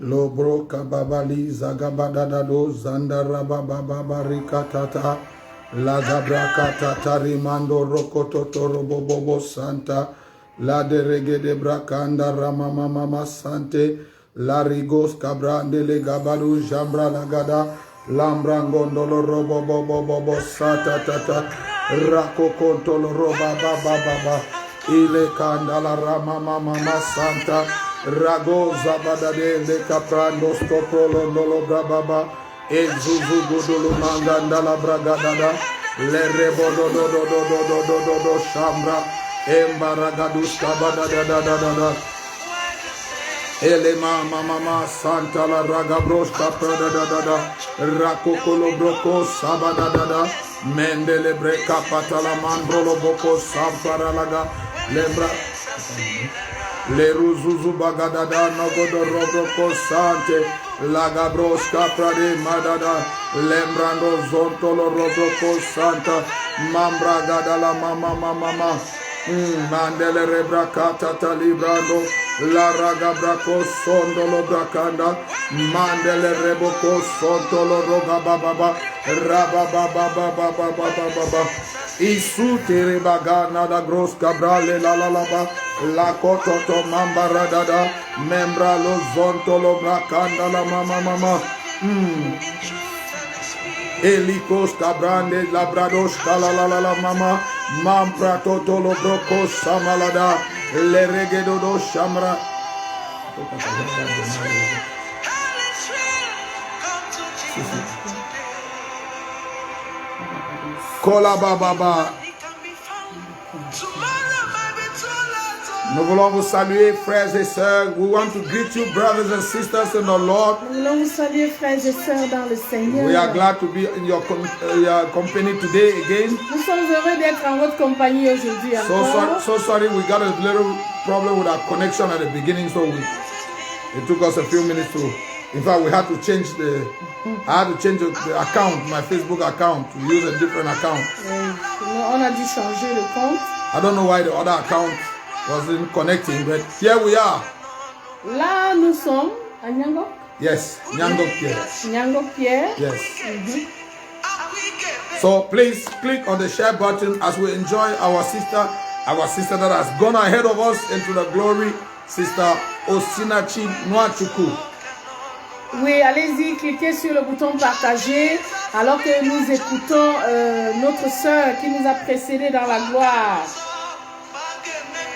Lobro kababali zagabadadado zandarabababa tata. La gabraka tatari mando rokototo robobobo santa. La de rege de brakanda ramama mama sante. La rigos cabrande le gabaru jambra lagada. Lambrangondolo robobobobo sata tata. Rakokontolo roba baba baba. Ile kandala ramama mama santa. Rago zabadade le caprando stoprolo nolo brababa. Ezuzu godolo manganda la bragadada. Le rebodo do shambra. Embaragadus kabadadadadada. Elema mama santa la raga broska pradadada. Rakokolo broko sabadadada. Mendele breka patala mandrolo boko samparalaga. Lembra. Le ruzuzu bagadada nogodo robroko sante. Laga broska prade madada. Lembrando zontolo robroko santa. Mambra gadala mama. Mandele rebrakata talibrando. La raga brako sondolo brakanda. Mandele reboko sontolo roga bababa. Rababababababababa. Isu teribagana da gros cabrale la ba. La kototo mambara dada. Membra lo zontolo brakanda la mama. Elikos cabrande labrados la mama. Mampra totolo broko samalada. Le regedo do shamra. Kola baba. Nous voulons vous saluer, frères et sœurs. We want to greet you, brothers and sisters in the Lord. Nous voulons vous saluer, frères et sœurs dans le Seigneur. We are glad to be in your company today again. Nous sommes heureux d'être en votre compagnie aujourd'hui encore. So sorry, we got a little problem with our connection at the beginning, so it took us a few minutes to. In fact, we had to change the account, my Facebook account, to use a different account. On a dû changer le compte. I don't know why the other account wasn't connecting, but here we are. Là, nous sommes à Nyangok. Yes, Nyangok Pierre. Nyangok Pierre. Yes. So please click on the share button as we enjoy our sister that has gone ahead of us into the glory, Sister Osinachi Nwachukwu. Oui, allez-y, cliquez sur le bouton partager alors que nous écoutons notre sœur qui nous a précédés dans la gloire.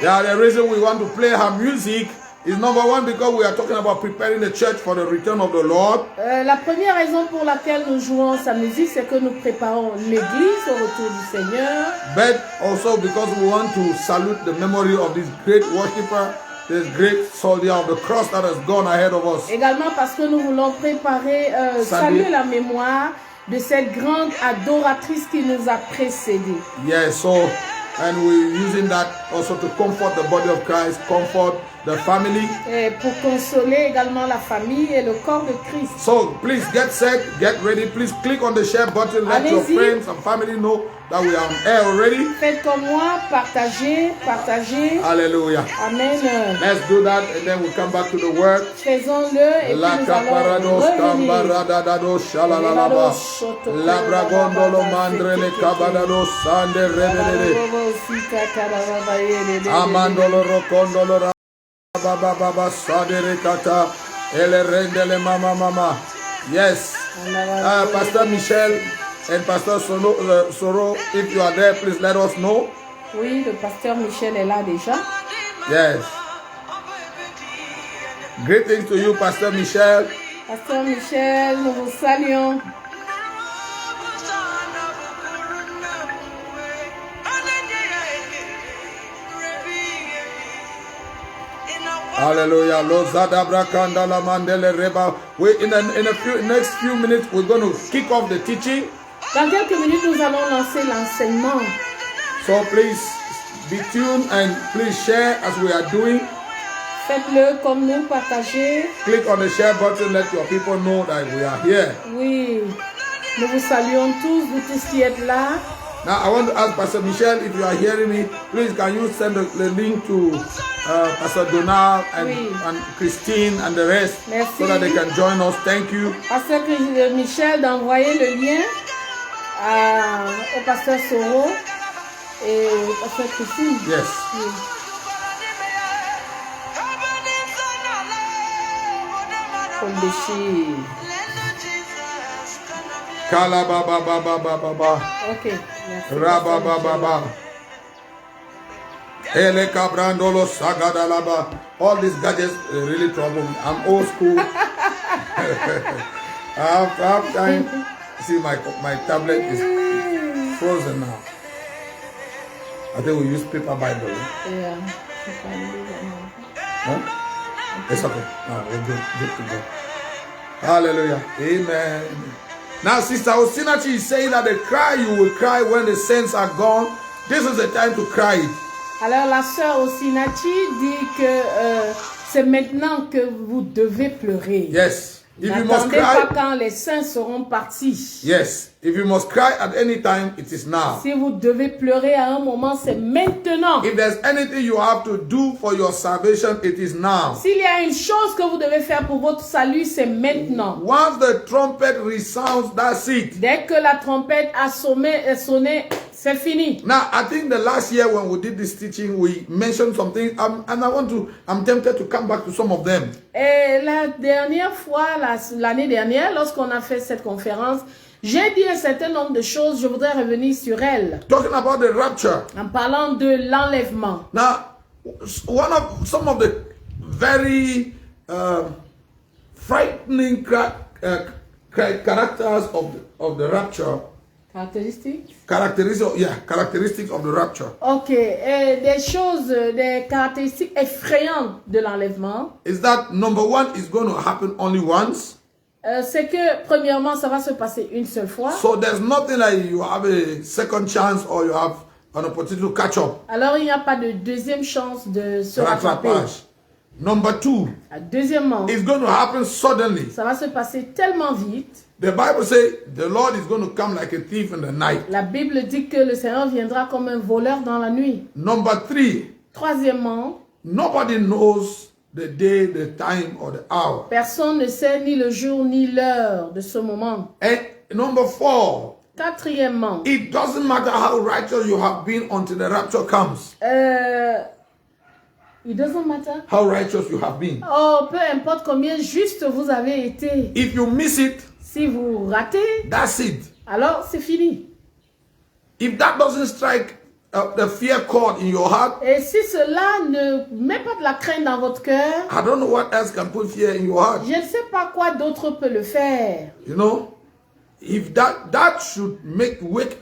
Yeah, the reason we want to play her music is number one because we are talking about preparing the church for the return of the Lord. La première raison pour laquelle nous jouons sa musique, c'est que nous préparons l'église au retour du Seigneur. But also because we want to salute the memory of this great worshiper, this great soldier of the cross that has gone ahead of us. Également parce que nous voulons préparer, saluer la mémoire de cette grande adoratrice qui nous a précédés. Yes, so and we're using that also to comfort the body of Christ, comfort the family. Et pour consoler également la famille et le corps de Christ. So please get set, get ready. Please click on the share button. Let your friends and family know that we are on air already. Faites comme moi, partagez. Hallelujah. Amen. Let's do that and then we'll come back to the word. Faisons-le et puis nous allons revenir. Labragondolo mandrele kabadado sande rebelele. Amandolo rokondolo baba sadere kata ele rendele mama. Yes. Pastor Michel and Pastor Soro, if you are there, please let us know. Oui, le pasteur Michel est là déjà. Yes. Greetings to you, Pastor Michel. Pasteur Michel, nous vous saluons. Hallelujah. In the next few minutes, we're going to kick off the teaching. Dans quelques minutes, nous allons lancer l'enseignement. So please be tuned and please share as we are doing. Faites-le comme nous, partagez. Click on the share button, let your people know that we are here. Oui, nous vous saluons tous, vous tous qui êtes là. Now I want to ask Pastor Michelle, if you are hearing me, please can you send the link to Pastor Donald and Christine and the rest, so that they can join us. Thank you. Pasteur Michel d'envoyer le lien au pasteur Soro et au pasteur Christine. Yes. Oui. Kalabababababa. Ok. Rababababa. Ele Cabrandolo Sagadalaba. All these gadgets really trouble me. I'm old school. I have time. See, my tablet is frozen now. I think we use paper Bible. Yeah. Huh? It's okay. No, we're good to go. Hallelujah. Amen. Now, Sister Osinachi is saying that the cry you will cry when the saints are gone. This is the time to cry it. Alors la sœur Osinachi dit que c'est maintenant que vous devez pleurer. Yes. If you must N'attendez cry, pas quand les saints seront partis. yes. If you must cry at any time, it is now. Si vous devez pleurer à un moment, c'est maintenant. If there's anything you have to do for your salvation, it is now. S'il y a une chose que vous devez faire pour votre salut, c'est maintenant. Once the trumpet resounds, that's it. Dès que la trompette a sonné, c'est fini. Now, I think the last year when we did this teaching, we mentioned some things, and I'm tempted to come back to some of them. Et la dernière fois, l'année dernière, lorsqu'on a fait cette conférence, j'ai dit un certain nombre de choses, je voudrais revenir sur elles. Talking about the rapture. En parlant de l'enlèvement. Now, some of the very frightening characters of the rapture. Characteristics of the rapture. Ok, et des caractéristiques effrayantes de l'enlèvement. Is that number one is going to happen only once. C'est que premièrement, ça va se passer une seule fois. So there's nothing like you have a second chance or you have an opportunity to catch up. Alors il n'y a pas de deuxième chance de se rattraper. Number two. Deuxièmement, it's going to happen suddenly. Ça va se passer tellement vite. The Bible says the Lord is going to come like a thief in the night. La Bible dit que le Seigneur viendra comme un voleur dans la nuit. Number three. Troisièmement, nobody knows the day, the time, or the hour. Personne ne sait ni le jour ni l'heure de ce moment. And number four. Quatrièmement, it doesn't matter how righteous you have been until the rapture comes. It doesn't matter. How righteous you have been. Oh, peu importe combien juste vous avez été. If you miss it, si vous ratez, that's it. Alors c'est fini. If that doesn't strike the fear chord in your heart, et si cela ne met pas de la crainte dans votre cœur, I don't know what else can put fear in your heart. Je ne sais pas quoi d'autre peut le faire. You know, if that should wake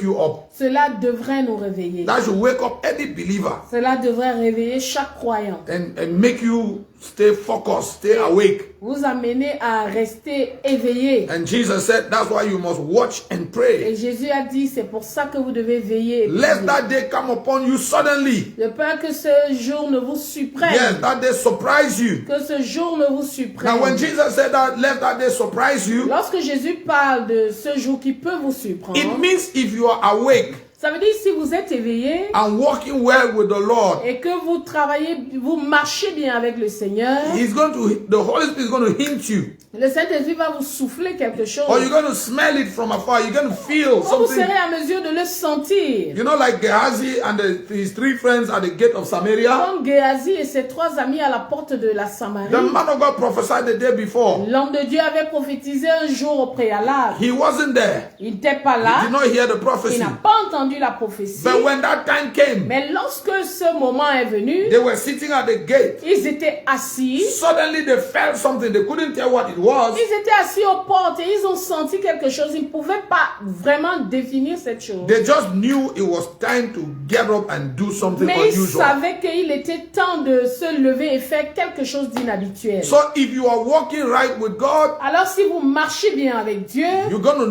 you up. Cela devrait nous réveiller. That should wake up any believer. Cela devrait réveiller chaque croyant. And make you stay focused, stay awake. Vous amener à rester éveillé. And Jesus said that's why you must watch and pray. Et Jésus a dit c'est pour ça que vous devez veiller. Let that day come upon you suddenly. De peur que ce jour ne vous surprenne. Yes, that day surprise you. Que ce jour ne vous surprenne. Now when Jesus said that, let that day surprise you. Lorsque Jésus parle de ce jour qui peut vous surprendre. It means if you are awake. Ça veut dire si vous êtes éveillé and walking well with the Lord, et que vous travaillez, vous marchez bien avec le Seigneur, the Holy Spirit is going to hint you. Le Saint-Esprit va vous souffler quelque chose. Or you're going to smell it from afar. You're going to feel something. Vous serez à mesure de le sentir. You know, like Gehazi and his three friends at the gate of Samaria. Comme Gehazi et ses trois amis à la porte de la Samarie. The man of God prophesied the day before. L'homme de Dieu avait prophétisé un jour au préalable. He wasn't there. Il n'était pas là. He did not hear the prophecy. Il n'a pas entendu la prophétie. But when that time came, mais lorsque ce moment est venu, they were sitting at the gate. Ils étaient assis. Suddenly they felt something. They couldn't tell what it was. Ils étaient assis aux portes et ils ont senti quelque chose. Ils ne pouvaient pas vraiment définir cette chose. They just knew it was time to get up and do something mais unusual. Ils savaient qu'il était temps de se lever et faire quelque chose d'inhabituel. So if you are walking right with God, alors si vous marchez bien avec Dieu, you're gonna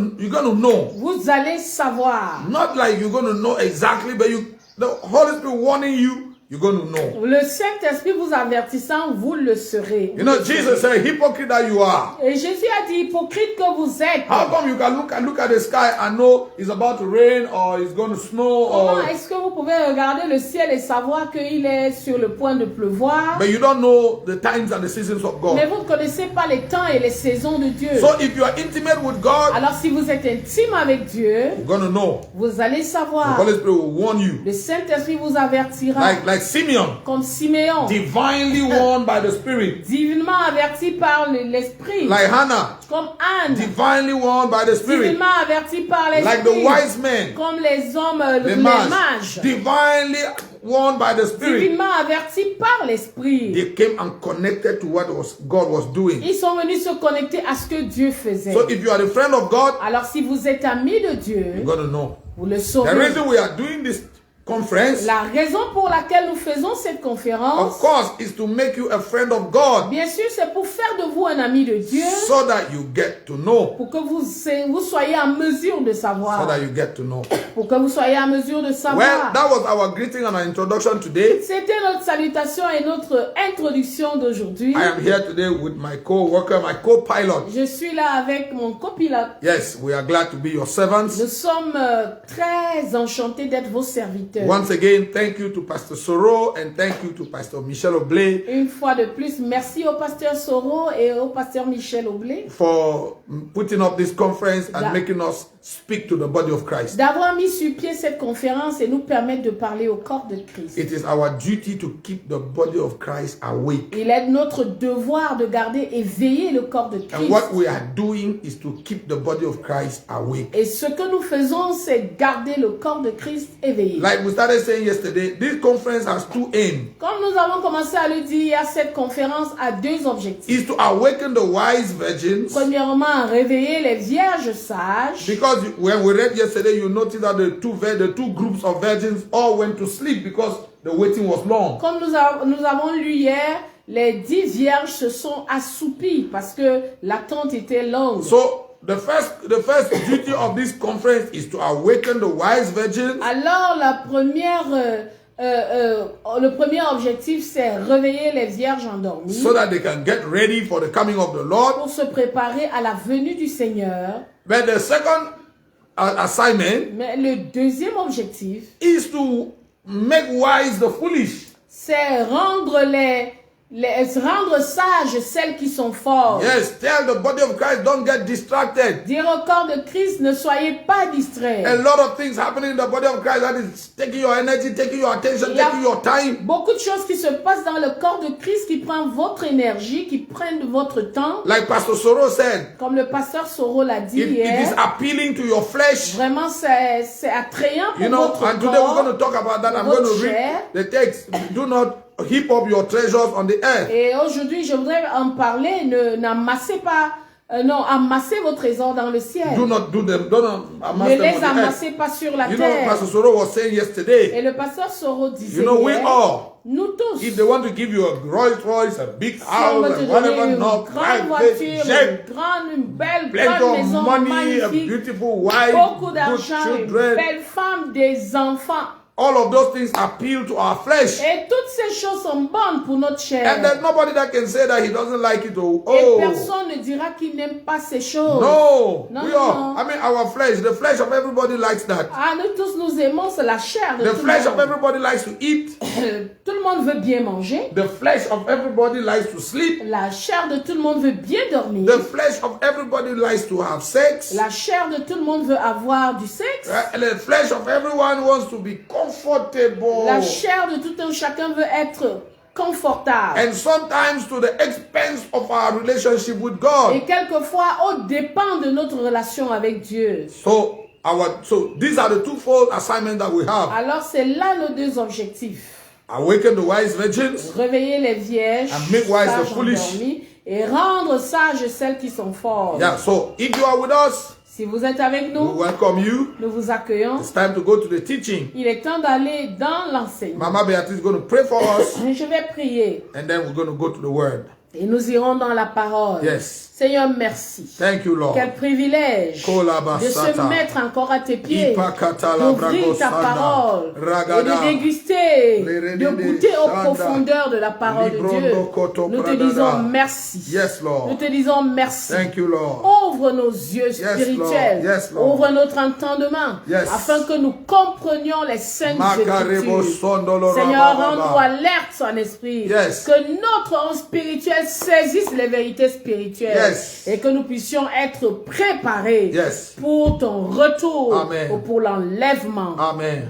know. Vous allez savoir. Not like you're gonna know exactly, but the Holy Spirit warning you. you're going to know. Le Saint-Esprit vous avertissant, vous le serez. You know, Jesus said, hypocrite that you are. Et Jésus a dit, hypocrite que vous êtes. How come you can look at the sky and know it's about to rain or it's going to snow? Comment Or, est-ce que vous pouvez regarder le ciel et savoir qu'il est sur le point de pleuvoir? but you don't know the times and the seasons of Mais God. vous ne connaissez pas les temps et les saisons de Dieu. So if you are intimate with God, Alors si vous êtes intime avec Dieu, you're going to know. vous allez The savoir. Holy Spirit will warn you. Le Saint-Esprit vous avertira. Like Simeon, Comme Siméon, divinely warned by the Spirit. divinement averti par l'Esprit. Like Hannah, Comme Anne, divinely warned by the Spirit. divinement averti par Like the l'Esprit. wise men, Comme les hommes, the les mages, mages. divinely warned by the Spirit. Divinement averti par l'Esprit. They came and connected to what God was doing. Ils sont venus se connecter à ce que Dieu faisait. So if you are a friend of God, Alors si vous êtes ami de Dieu, you're going to know. vous le The saurez. reason we are doing this conference, La raison pour laquelle nous faisons cette of conférence, course, is to make you a friend of God bien sûr, c'est pour faire de vous un ami de Dieu, so that you get to know. pour que vous soyez en mesure de So savoir. that you get to know. Pour que vous soyez en mesure de Well, savoir. that was our greeting and our introduction today. C'était notre salutation et notre introduction d'aujourd'hui. I am here today with my co-worker, my co-pilot. Je suis là avec mon copilote. Yes, we are glad to be your servants. Nous sommes très enchantés d'être vos serviteurs. Once again, thank you to Pastor Soro and thank you to Pastor Michel Oblé Une fois de plus, merci au pasteur Soro et au pasteur Michel Oblé for putting up this conference and Da- making us speak to the body of Christ. d'avoir mis sur pied cette conférence et nous permettre de parler au corps de Christ. It is our duty to keep the body of Christ awake. Il est notre devoir de garder et veiller le corps de And what Christ. we are doing is to keep the body of Christ awake. Et ce que nous faisons, c'est garder le corps de Christ éveillé. Like we started saying yesterday, this conference has two aims. Comme nous avons commencé à le dire, cette conférence a deux objectifs. Is to awaken the wise virgins. Premièrement, réveiller les vierges sages. Because when we read yesterday, you noticed that the two groups of virgins all went to sleep because the waiting was long. Comme nous avons lu hier, les 10 vierges se sont assoupies parce que l'attente était longue. So the first duty of this conference is to awaken the wise virgins. Alors, le premier objectif, c'est réveiller les vierges endormies So that they can get ready for the coming of the Lord. pour se préparer à la venue du Seigneur. But the second assignment Mais le deuxième objectif, is to make wise the foolish. c'est rendre sages celles qui sont fortes. Yes, tell the body of Christ, don't get distracted. Dire au corps de Christ, ne soyez pas distraits. A lot of things happening in the body of Christ that is taking your energy, taking your attention, taking your time. Beaucoup de choses qui se passent dans le corps de Christ qui prennent votre énergie, qui prennent votre temps. Like Pastor Soro said, Comme le pasteur Soro l'a dit it is hier, appealing to your flesh. vraiment c'est attrayant pour You know, votre and today we're going to corps. talk about that. I'm Votre going to read chair. the text. Do not heap up your treasures on the earth. Et aujourd'hui, je voudrais en parler. N'amassez pas, amassez vos trésors dans le ciel. Don't amass Ne them on les the earth. amassez pas sur la You know, terre. Pastor Soro was saying yesterday, Et le pasteur Soro disait you know, we hier, all, nous tous, if they want to give you a Rolls Royce, a big si on house, veut te and donner whatever, une no, grande private voiture, jet, une belle plenty grande of maison money, a magnifique, beautiful wife, beaucoup good d'argent, une children, belle femme, des enfants. all of those things appeal to our flesh. Et toutes ces choses sont bonnes pour notre chair. And there's nobody that can say that he doesn't like it. Et Oh, personne ne dira qu'il n'aime pas ces choses. no, Non, we non, all. non. I mean, our flesh, the flesh of everybody likes that. Ah, nous tous nous aimons, c'est la chair de The tout flesh le of monde. everybody likes to eat. Tout le monde veut bien manger. The flesh of everybody likes to sleep. La chair de tout le monde veut bien dormir. The flesh of everybody likes to have sex. La chair de tout le monde veut avoir du sexe. And the flesh of everyone wants to be comfortable. La chair de tout un chacun veut être confortable. And sometimes to the expense of our relationship with God. Et quelquefois, au dépend de notre relation avec Dieu. So these are the twofold assignments that we have. Alors, c'est là nos deux objectifs. Awaken the wise virgins Réveiller les vierges, and make wise the sages foolish. endormies, et rendre sages celles qui sont fortes. Yeah, so if you are with us, Si vous êtes avec we nous, welcome you. nous vous accueillons. It's time to go to the teaching. Il est temps d'aller dans l'enseignement. Mama Beatrice is going to pray for us, Je vais prier and then we're going to go to the word. Et nous irons dans la parole. Yes. Seigneur, merci. Thank you, Lord. Quel privilège de se mettre encore à tes pieds, d'ouvrir ta parole et de déguster, de goûter aux profondeurs de la parole de Dieu. Nous te disons merci. Yes, Lord. Nous te disons merci. Thank you, Lord. Ouvre nos yeux spirituels. Yes, Lord. Ouvre notre entendement afin que nous comprenions les saintes écritures. Seigneur, rends-nous alertes en esprit. Que notre homme spirituel saisisse les vérités spirituelles. Et que nous puissions être préparés pour ton retour. Amen. Ou pour l'enlèvement.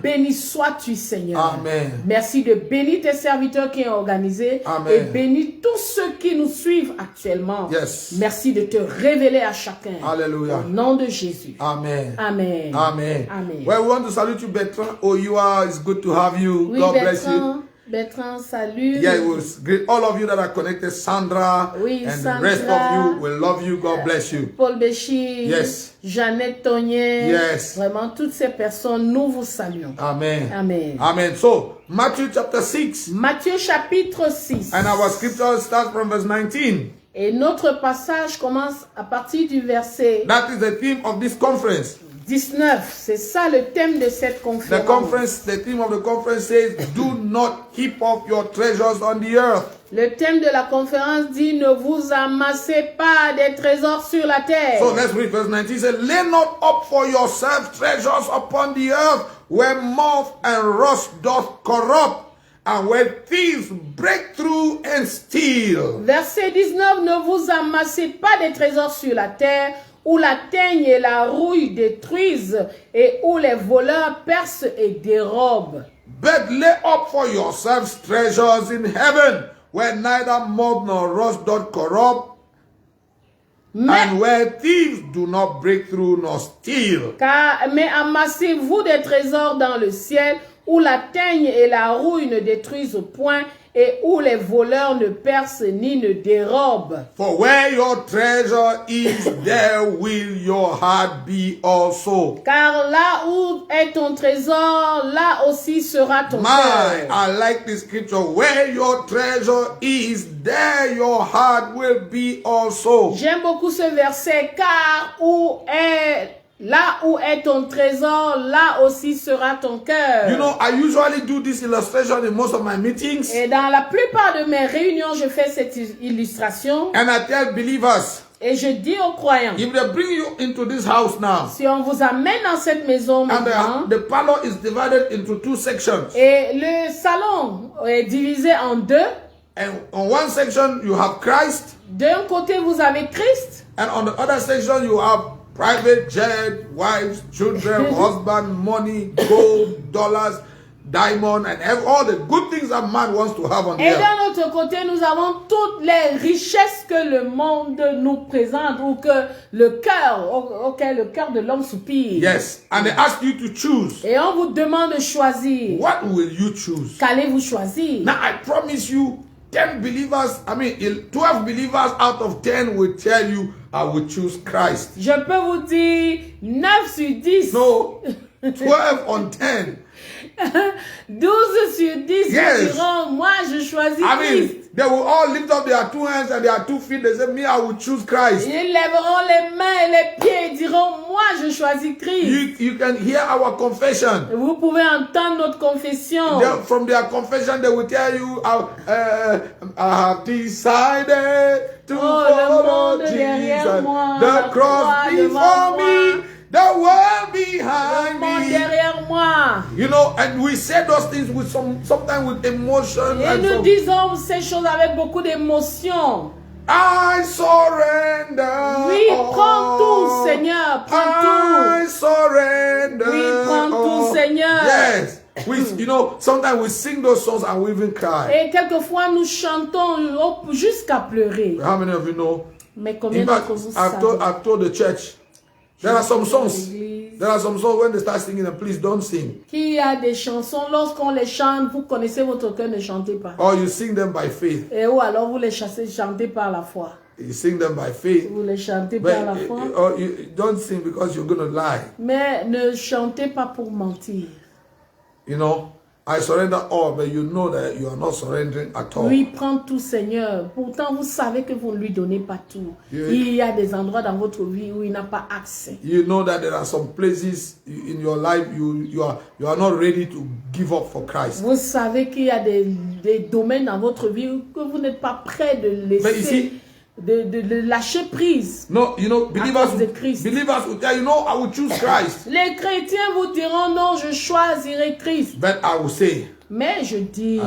Béni sois-tu, Seigneur. Amen. Merci de bénir tes serviteurs qui ont organisé. Amen. Et bénis tous ceux qui nous suivent actuellement. Merci de te révéler à chacun. Hallelujah. Au nom de Jésus. Amen. Amen. Amen. Amen. Well, we want to salute you, Bertrand. Oh, you are. It's good to have you. Oui, God bless you. Bertrand, salut. Yeah, it was great. All of you that are connected, Sandra, oui, and Sandra, the rest of you, we love you. God bless you. Paul Béchir, Jeannette Tonier, vraiment toutes ces personnes, nous vous saluons. Amen. Amen. Amen. So, Matthew chapter 6. Matthieu chapitre 6. And our scripture starts from verse 19. Et notre passage commence à partir du verset. That is the theme of this conference. 19, c'est ça le thème de cette conférence. The theme of the conference says, do not heap up your treasures on the earth. Le thème de la conférence dit, ne vous amassez pas des trésors sur la terre. So let's read verse 19. It says, lay not up for yourselves treasures upon the earth, where moth and rust doth corrupt, and where thieves break through and steal. Verset 19, ne vous amassez pas des trésors sur la terre, où la teigne et la rouille détruisent, et où les voleurs percent et dérobent. But lay up for yourselves treasures in heaven, where neither moth nor rust doth corrupt, and where thieves do not break through nor steal. Mais amassez-vous des trésors dans le ciel, où la teigne et la rouille ne détruisent point, et où les voleurs ne percent ni ne dérobent. For where your treasure is, there will your heart be also. Car là où est ton trésor, là aussi sera ton cœur. I like this scripture. Where your treasure is, there your heart will be also. J'aime beaucoup ce verset, car là où est ton trésor, là aussi sera ton cœur. You know, I usually do this illustration in most of my meetings. Et dans la plupart de mes réunions, je fais cette illustration. And I tell believers, et je dis aux croyants, if they bring you into this house now, si on vous amène dans cette maison maintenant, and the parlor is divided into two sections. Et le salon est divisé en deux. And on one section you have Christ. D'un côté vous avez Christ. And on the other section you have private jet, wives, children, husband, money, gold, dollars, diamond, and all the good things that man wants to have on the earth. Et d'un autre côté, nous avons toutes les richesses que le monde nous présente ou que le cœur, auquel le cœur de l'homme soupire. Yes, and they ask you to choose. Et on vous demande de choisir. What will you choose? Qu'allez-vous choisir? Now I promise you, 10 believers, 12 believers out of 10 will tell you, I will choose Christ. Je peux vous dire 9 sur 10. No, 12 on 10. 12 sur 10 diront, moi je choisis Christ. They will all lift up their two hands and their 2 feet. They say, me, I will choose Christ. Ils lèveront les mains et les pieds et diront, moi je choisis Christ. You can hear our confession. Vous pouvez entendre notre confession. From their confession, they will tell you, I have decided to follow Jesus. The cross before me, the world behind me. Derrière moi. You know, and we say those things with sometimes with emotion. Et nous disons ces choses avec beaucoup d'émotion. I surrender. Oui, prends tout, Seigneur. Prends tout. I surrender. Oui, prends tout, Seigneur. Yes. You know, sometimes we sing those songs and we even cry. Et quelquefois nous chantons jusqu'à pleurer. How many of you know? Mais combien d'entre vous savez? I've told the church. There are some songs. There are some songs when they start singing, and please don't sing. Qu'il y a des chansons, lorsqu'on les chante, vous connaissez votre cœur, ne chantez pas. Or you sing them by faith. Et ou alors vous les chantez par la foi. You sing them by faith. Vous les chantez par la foi. Or you don't sing because you're going to lie. Mais ne chantez pas pour mentir. You know, I surrender all, but you know that you are not surrendering at all. Lui prend tout, Seigneur. Pourtant, vous savez que vous ne lui donnez pas tout. Il y a des endroits dans votre vie où il n'a pas accès. You know that there are some places in your life you are not ready to give up for Christ. Vous savez qu'il y a des domaines dans votre vie que vous n'êtes pas prêt de laisser. De lâcher prise. No, you know, believers will tell you, no, I will choose Christ. Les chrétiens vous diront, non, je choisirai Christ. But I will say, mais je dis,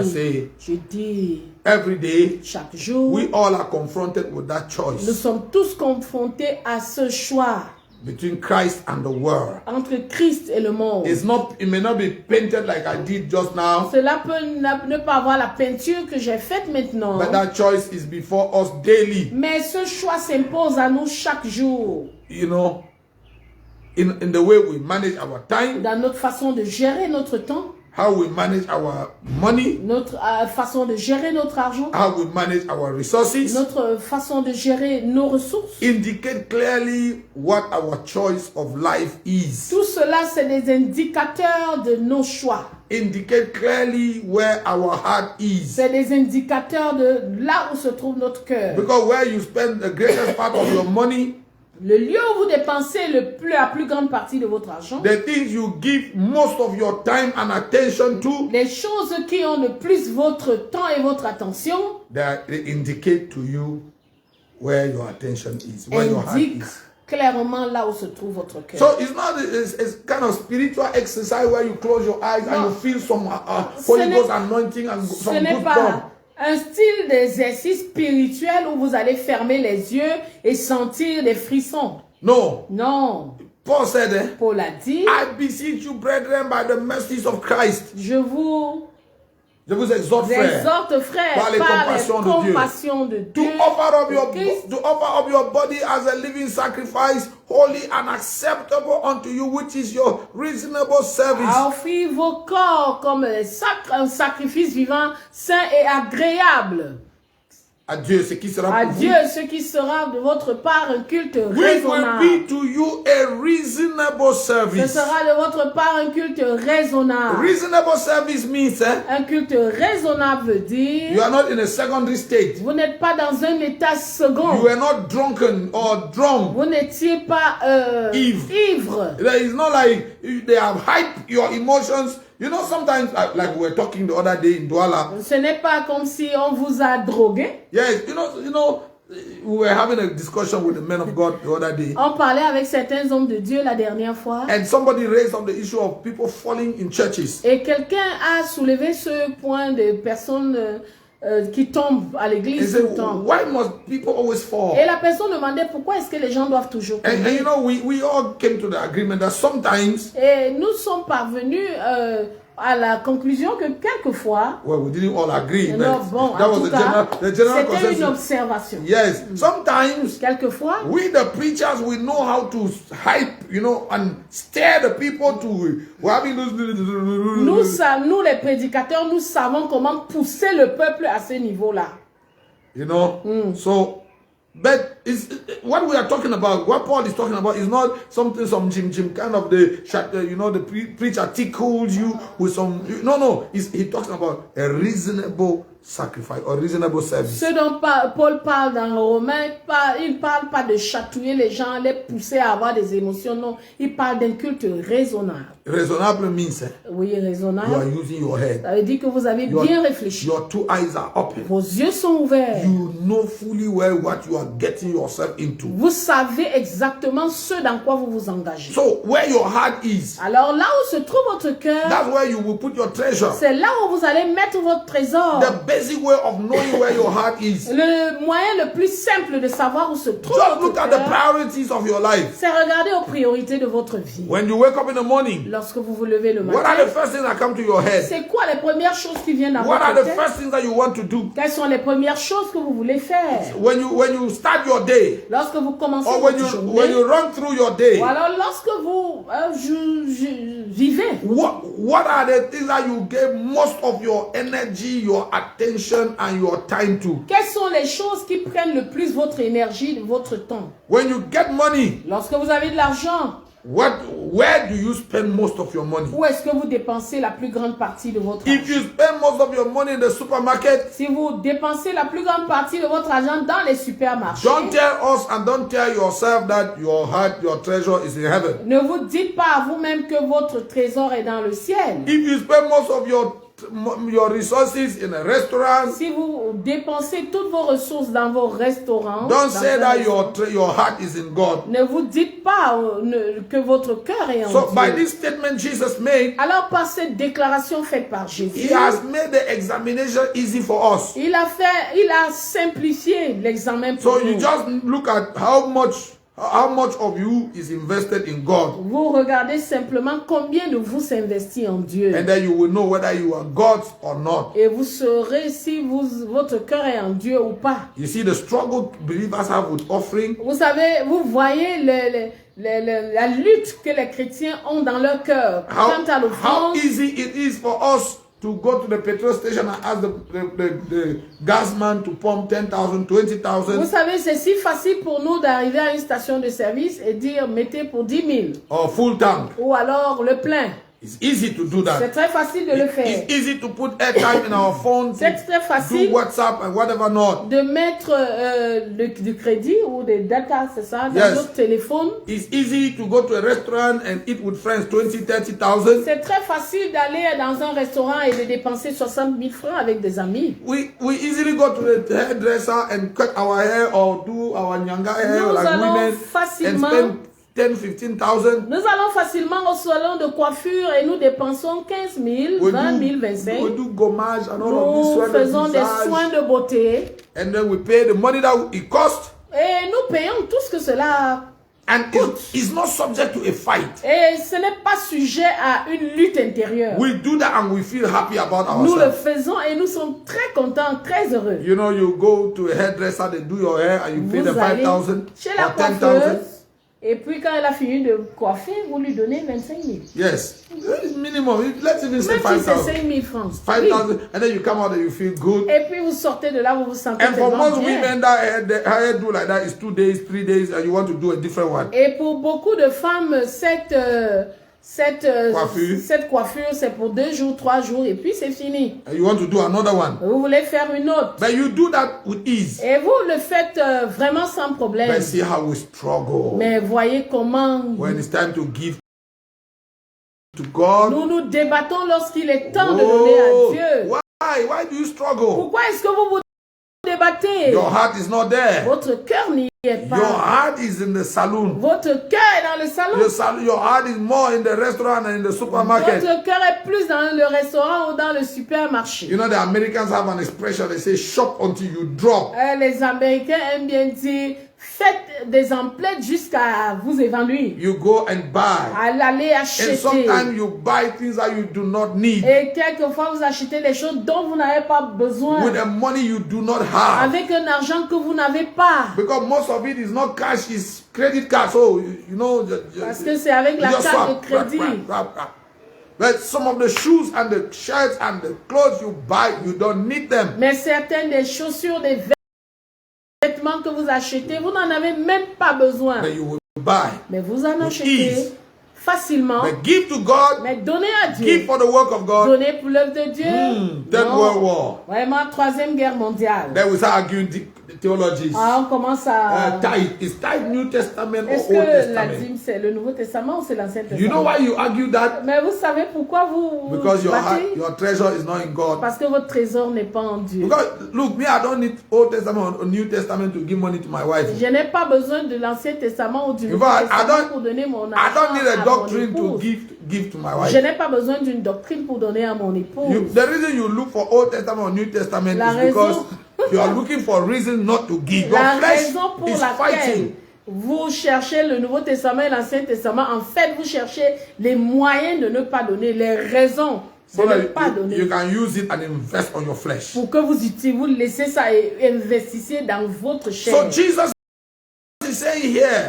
every day, chaque jour, we all are confronted with that choice. Nous sommes tous confrontés à ce choix. Between Christ and the world. Entre Christ et le monde. It may not be painted like I did just now. Cela peut ne pas avoir la peinture que j'ai faite maintenant. But that choice is before us daily. Mais ce choix s'impose à nous chaque jour. You know, in the way we manage our time. Dans notre façon de gérer notre temps. How we manage our money. Notre façon de gérer notre argent. How we manage our resources. Notre façon de gérer nos ressources. Indicate clearly what our choice of life is. Tout cela, c'est des indicateurs de nos choix. Indicate clearly where our heart is. C'est des indicateurs de là où se trouve notre cœur. Because where you spend the greatest part of your money. Le lieu où vous dépensez la plus grande partie de votre argent. The things you give most of your time and attention to. Les choses qui ont le plus votre temps et votre attention. They indicate to you where your attention is, where your heart is. Clairement là où se trouve votre cœur. So it's kind of spiritual exercise where you close your eyes and you feel some Holy Ghost anointing and some good form. Un style d'exercice spirituel où vous allez fermer les yeux et sentir des frissons. No. Non. Paul said, Paul a dit, I beseech you, brethren, by the mercies of Christ. Je vous exhorte, frère, par les compassions de Dieu, to offer up your body as a living sacrifice, holy and acceptable unto you, which is your reasonable service. À offrir vos corps comme un sacrifice vivant, saint et agréable. À Dieu, ce qui sera de votre part un culte raisonnable. Will be to you a reasonable service. Ce sera de votre part un culte raisonnable. Reasonable service means, un culte raisonnable veut dire, you are not in a secondary state. Vous n'êtes pas dans un état second. You are not drunken or drunk. Vous n'étiez pas ivre. It's not like they have hyped your emotions. You know, sometimes, like we were talking the other day in Douala. Ce n'est pas comme si on vous a drogué. Yes, you know, we were having a discussion with the men of God the other day. On parlait avec certains hommes de Dieu la dernière fois. And somebody raised up the issue of people falling in churches. Et quelqu'un a soulevé ce point de personnes qui tombent à l'église tout le temps. Why must people always fall? Et la personne demandait pourquoi est-ce que les gens doivent toujours tomber. And you know, we all came to the agreement that sometimes. Et nous sommes parvenus à la conclusion que quelquefois. Well, we didn't all agree. Non, bon, that was the general c'était une observation. Yes, sometimes. Quelquefois. We the preachers, we know how to hype, you know, and stir the people to. Nous les prédicateurs, nous savons comment pousser le peuple à ce niveau-là. You know, so. But what we are talking about, what Paul is talking about, is not something some Jim kind of the preacher tickles you with some. No. He talks about a reasonable sacrifice or reasonable service. Ce dont Paul parle dans Romains, il parle pas de chatouiller les gens, les pousser à avoir des émotions. Non, il parle d'un culte raisonnable. Raisonnable means. Oui, raisonnable. You are using your head. Ça veut dire que vous avez bien réfléchi. Your two eyes are open. Vos yeux sont ouverts. You know fully well what you are getting yourself into. Vous savez exactement ce dans quoi vous vous engagez. So where your heart is. Alors là où se trouve votre cœur. That's where you will put your treasure. C'est là où vous allez mettre votre trésor. The basic way of knowing where your heart is. Le moyen le plus simple de savoir où se trouve Just votre look at the priorities of your life. C'est regarder aux priorités de votre vie. When you wake up in the morning. Lorsque vous vous levez le matin. What are the first things that come to your head? C'est quoi les premières choses qui viennent à votre tête? What are the first things that you want to do? Quelles sont les premières choses que vous voulez faire? When you start your day. Lorsque vous commencez votre journée. When you run through your day. Ou alors lorsque vous vivez. What are the things that you give most of your energy, your attention, and your time to? Quelles sont les choses qui prennent le plus votre énergie, votre temps? When you get money. Lorsque vous avez de l'argent. Where do you spend most of your money? Où est-ce que vous dépensez la plus grande partie de votre argent? If you spend most of your money in the supermarket, si vous dépensez la plus grande partie de votre argent dans les supermarchés, don't tell us and don't tell yourself that your heart, your treasure is in heaven. Ne vous dites pas à vous-même que votre trésor est dans le ciel. If you spend most of your resources in a restaurant, si vous dépensez toutes vos ressources dans vos restaurants, don't say that your heart is in God. Ne vous dites pas que votre cœur est en Dieu. So by this statement Jesus made, alors par cette déclaration faite par Jésus, He has made the examination easy for us. Il a simplifié l'examen pour nous. So you just look at how much of you is invested in God. Vous regardez simplement combien de vous s'investit en Dieu. And then you will know whether you are God's or not. Et vous saurez si votre cœur est en Dieu ou pas. You see the struggle believers have with offering. Vous savez, vous voyez la lutte que les chrétiens ont dans leur cœur quant à l'offrande. How easy it is for us to go to the petrol station and ask the gas man to pump 10,000, 20,000. Vous savez, c'est si facile pour nous d'arriver à une station de service et dire mettez pour 10 000. Or full tank. Ou alors le plein. It's easy to do that. C'est très facile de le faire. It's easy to put airtime in our phone. C'est très facile. Do WhatsApp and whatever not. De mettre du crédit ou des data, c'est ça, dans notre téléphone. It's easy to go to a restaurant and eat with friends 20, 30,000. C'est très facile d'aller dans un restaurant et de dépenser 60 000 francs avec des amis. We easily go to the hairdresser and cut our hair or do our nyanga hair like women facilement and spend 10, 15,000. Nous allons facilement au salon de coiffure et nous dépensons 15 000, 20 000, 25 000. We do gommage and all nous of this faisons des soins de beauté. And then we pay the money that it costs. Et nous payons tout ce que cela and it's not subject to a fight. Et ce n'est pas sujet à une lutte intérieure. We do that and we feel happy about ourselves. Nous le faisons et nous sommes très contents, très heureux. You know, you go to a hairdresser, they do your hair and you pay them 5,000 or 10,000. Et puis quand elle a fini de coiffer, vous lui donnez 25 000. Yes. Minimum. Let's even say 5,000. C'est 5 000 francs. 5,000 and then you come out and you feel good. Et puis vous sortez de là, vous vous sentez and for most bien. women, that hair do like that is 2 days, 3 days, and you want to do a different one. Et pour beaucoup de femmes, cette coiffure, c'est pour 2 jours, 3 jours, et puis c'est fini. And you want to do another one. Vous voulez faire une autre. But you do that with ease. Et vous le faites vraiment sans problème. But see how we struggle. Mais voyez comment. When it's time to give to God. Nous nous débattons lorsqu'il est temps de donner à Dieu. Why do you struggle? Pourquoi est-ce que vous vous débattez? Your heart is not there. Votre cœur n'y est pas. Your heart is in the saloon. Votre cœur est dans le salon. Your heart is more in the restaurant and in the supermarket. Votre cœur est plus dans le restaurant ou dans le supermarché. You know, the Americans have an expression, they say shop until you drop. Les Américains aiment bien dire faites des emplettes jusqu'à vous évanouir. You go and buy. Allez acheter. And sometimes you buy things that you do not need. Et quelquefois vous achetez des choses dont vous n'avez pas besoin. With the money you do not have. Avec un argent que vous n'avez pas. Because most of it is not cash, it's credit card. So you know. Parce que c'est avec la carte de crédit. But some of the shoes and the shirts and the clothes you buy, you don't need them. Mais certaines des chaussures, des vêtements que vous achetez, vous n'en avez même pas besoin. But you will buy. Mais vous en achetez facilement. But give to God. Mais donnez à Dieu. Give for the work of God. Donnez pour l'œuvre de Dieu. Third World War. Vraiment, 3e guerre mondiale. Then we start arguing the theologies. On commence à. Tithe. Is tithe New Testament or Old Testament? Est-ce Testament? que la dîme c'est le Nouveau Testament ou c'est l'Ancien Testament? You know why you argue that? Mais vous savez pourquoi vous Because battez? your treasure is not in God. Parce que votre trésor n'est pas en Dieu. Because look, me, I don't need Old Testament or New Testament to give money to my wife. Je n'ai pas besoin de l'Ancien Testament ou du Nouveau Testament pour donner mon argent. I don't need a doctrine to give to my wife. Je n'ai pas besoin d'une doctrine pour donner à mon épouse. The reason you look for Old Testament or New Testament is because you are looking for a reason not to give. La raison pour laquelle vous cherchez le Nouveau Testament et l'Ancien Testament, en fait, vous cherchez les moyens de ne pas donner, les raisons de ne pas donner. You can use it and invest on your flesh. Pour que vous laissez ça et investissez dans votre chair. So Jesus is saying here.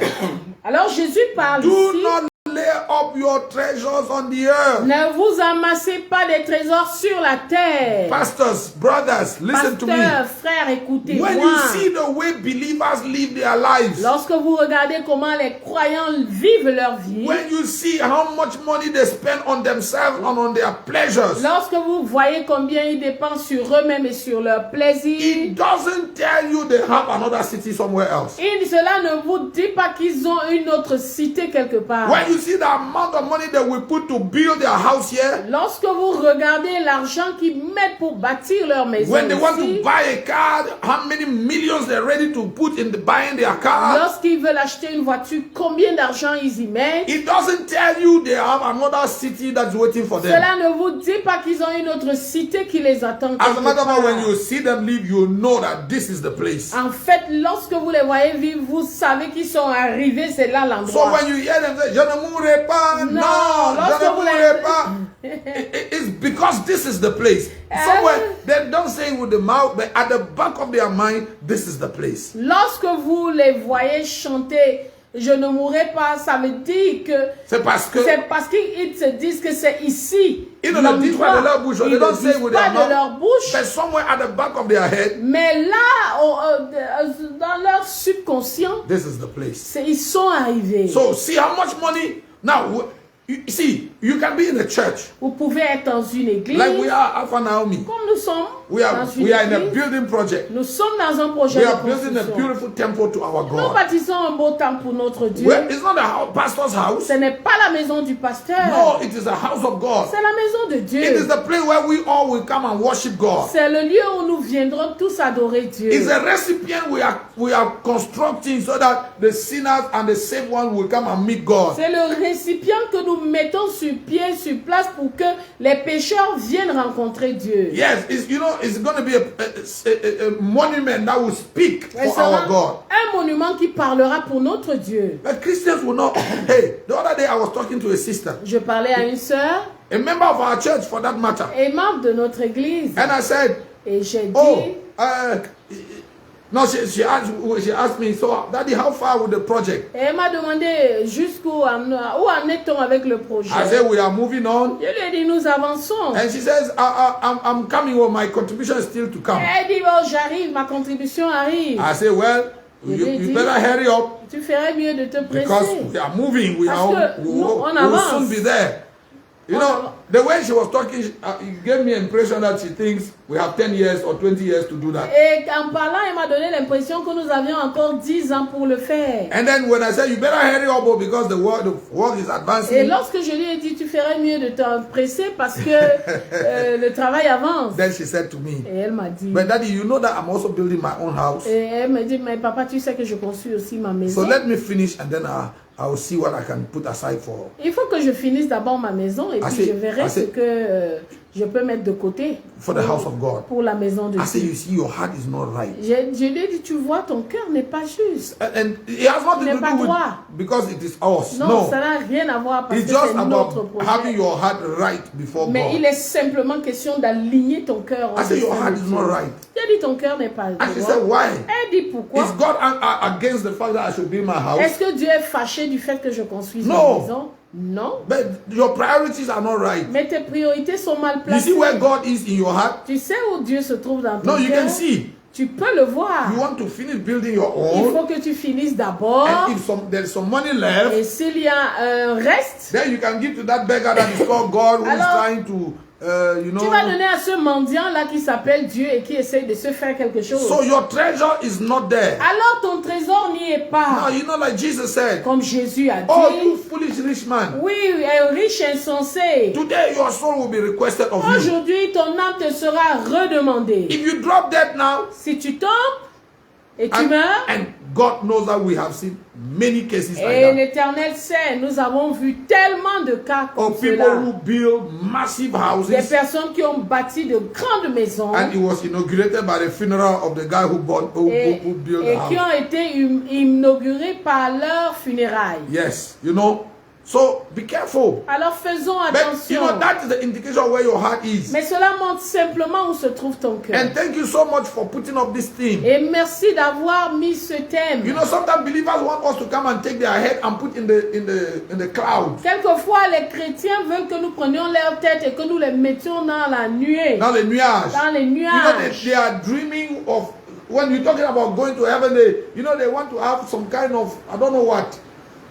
Alors Jésus parle Do ici. not lay up your treasures on the earth. Ne vous amassez pas des trésors sur la terre. Pastors, brothers, listen to me. Pasteurs, frères, écoutez-moi. When you see the way believers live their lives, lorsque vous regardez comment les croyants vivent leur vie, when you see how much money they spend on themselves and on their pleasures, lorsque vous voyez combien ils dépensent sur eux-mêmes et sur leurs plaisirs, it doesn't tell you they have another city somewhere else. Et cela ne vous dit pas qu'ils ont une autre cité quelque part. When you see the amount of money they will put to build their house here, lorsque vous regardez l'argent qu'ils mettent pour bâtir leur maison, when they ici, want to buy a car, how many millions they're ready to put in buying their car. Lorsqu'ils veulent acheter une voiture, combien d'argent ils y mettent? It doesn't tell you they have another city that's waiting for them. Cela ne vous dit pas qu'ils ont une autre cité qui les attend. As a matter of fact, when you see them leave, you know that this is the place. En fait, lorsque vous les voyez vivre, vous savez qu'ils sont arrivés, c'est là l'endroit. So when you hear them say, je ne mourrai pas, non, je ne mourrai pas, it's because this is the place. Somewhere, they don't say it with the mouth, but at the back of their mind, this is the place. Lorsque vous les voyez chanter, je ne mourrai pas, ça veut dire que c'est parce qu'ils se disent que c'est ici. Ils ne le disent pas de leur bouche, ils ne disent pas de leur bouche, but somewhere at the back of their head, mais là, dans leur subconscient, this is the place. Ils sont arrivés. So see how much money now. You see, you can be in a church. Vous pouvez être dans une église. Like we are Alpha Naomi. Comme nous sommes. We are in a building project. Nous sommes dans un projet we de are building a beautiful temple to our God. Nous bâtissons un beau temple pour notre Dieu. Well, it's not the pastor's house. Ce n'est pas la maison du pasteur. No, it is the house of God. C'est la maison de Dieu. It is the place where we all will come and worship God. C'est le lieu où nous viendrons tous adorer Dieu. It's a recipient we are constructing so that the sinners and the saved one will come and meet God. C'est le récipient que nous mettons sur pied, sur place pour que les pécheurs viennent rencontrer Dieu. Yes, it's going to be a monument that will speak for our God. Un monument qui parlera pour notre Dieu. But Christians will not. Hey, the other day I was talking to a sister. Je parlais à une sœur. A member of our church, for that matter. Et membre de notre église. And I said, et j'ai dit. No, she asked me, so Daddy, how far with the project? Et elle m'a demandé où en est-on avec le projet. I said, we are moving on. Je lui ai dit, nous avançons. And she says, I'm coming, well, my contribution is still to come. Elle dit, bon, j'arrive, ma contribution arrive. I said, well, you better hurry up. Tu ferais mieux de te presser. Because we are moving, we will soon be there. You know, the way she was talking, it gave me an impression that she thinks we have 10 years or 20 years to do that. Et en parlant, elle m'a donné l'impression que nous avions encore 10 ans pour le faire. And then when I said, you better hurry up because the work is advancing. Et lorsque je lui ai dit, tu ferais mieux de t'empresser parce que le travail avance. Then she said to me, et elle m'a dit, but Daddy, you know that I'm also building my own house. Et elle m'a dit, mais papa, tu sais que je construis aussi ma maison. So let me finish and then I will see what I can put aside for. Il faut que je finisse d'abord ma maison et puis je verrai ce que je peux mettre de côté for the house of God. Pour la maison de Dieu. I say, you see, your heart is not right. Je lui ai dit, tu vois, ton cœur n'est pas juste. And it has nothing to do with because it is ours. Non, ça n'a rien à voir parce que c'est notre projet. Having your heart right before Mais God. il est simplement question d'aligner ton cœur. I say, your heart is not right. J'ai dit, ton cœur n'est pas droit. And she said, why? Elle dit, pourquoi? Is God against the fact that I should build my house? Est-ce que Dieu est fâché du fait que je construise ma maison? Non. But your priorities are not right. Mais tes priorités sont mal placées. You see where God is in your heart? Tu sais où Dieu se trouve dans ton cœur? No, you can see. Tu peux le voir. You want to finish building your own. Il faut que tu finisses d'abord. And if there's some money left, et s'il y a un reste, then you can give to that beggar that is called God, who is trying to, tu vas donner à ce mendiant là qui s'appelle Dieu et qui essaye de se faire quelque chose. So your treasure is not there. Alors ton trésor n'y est pas. Now you know, like Jesus said. Comme Jésus a dit. Oh, you foolish rich man. Oui, un riche insensé. Today your soul will be requested of you. Aujourd'hui ton âme te sera redemandée. If you drop dead now, si tu tombes et tu meurs. And God knows that we have seen many cases like that. Et l'Éternel sait, nous avons vu tellement de cas comme people who build massive houses. Des personnes qui ont bâti de grandes maisons. And it was inaugurated by the funeral of the guy who built the house. Et qui ont été inaugurées par leur funérailles. Yes, you know. So be careful. Alors faisons attention. But, you know, that is the indication where your heart is. Mais cela montre simplement où se trouve ton cœur. And thank you so much for putting up this theme. Et merci d'avoir mis ce thème. You know, sometimes believers want us to come and take their head and put in the cloud. Quelquefois, les chrétiens veulent que nous prenions leur tête et que nous les mettions dans la nuée. Dans les nuages. Dans les nuages. You know, they are dreaming of, when you're talking about going to heaven, you know, they want to have some kind of, I don't know what.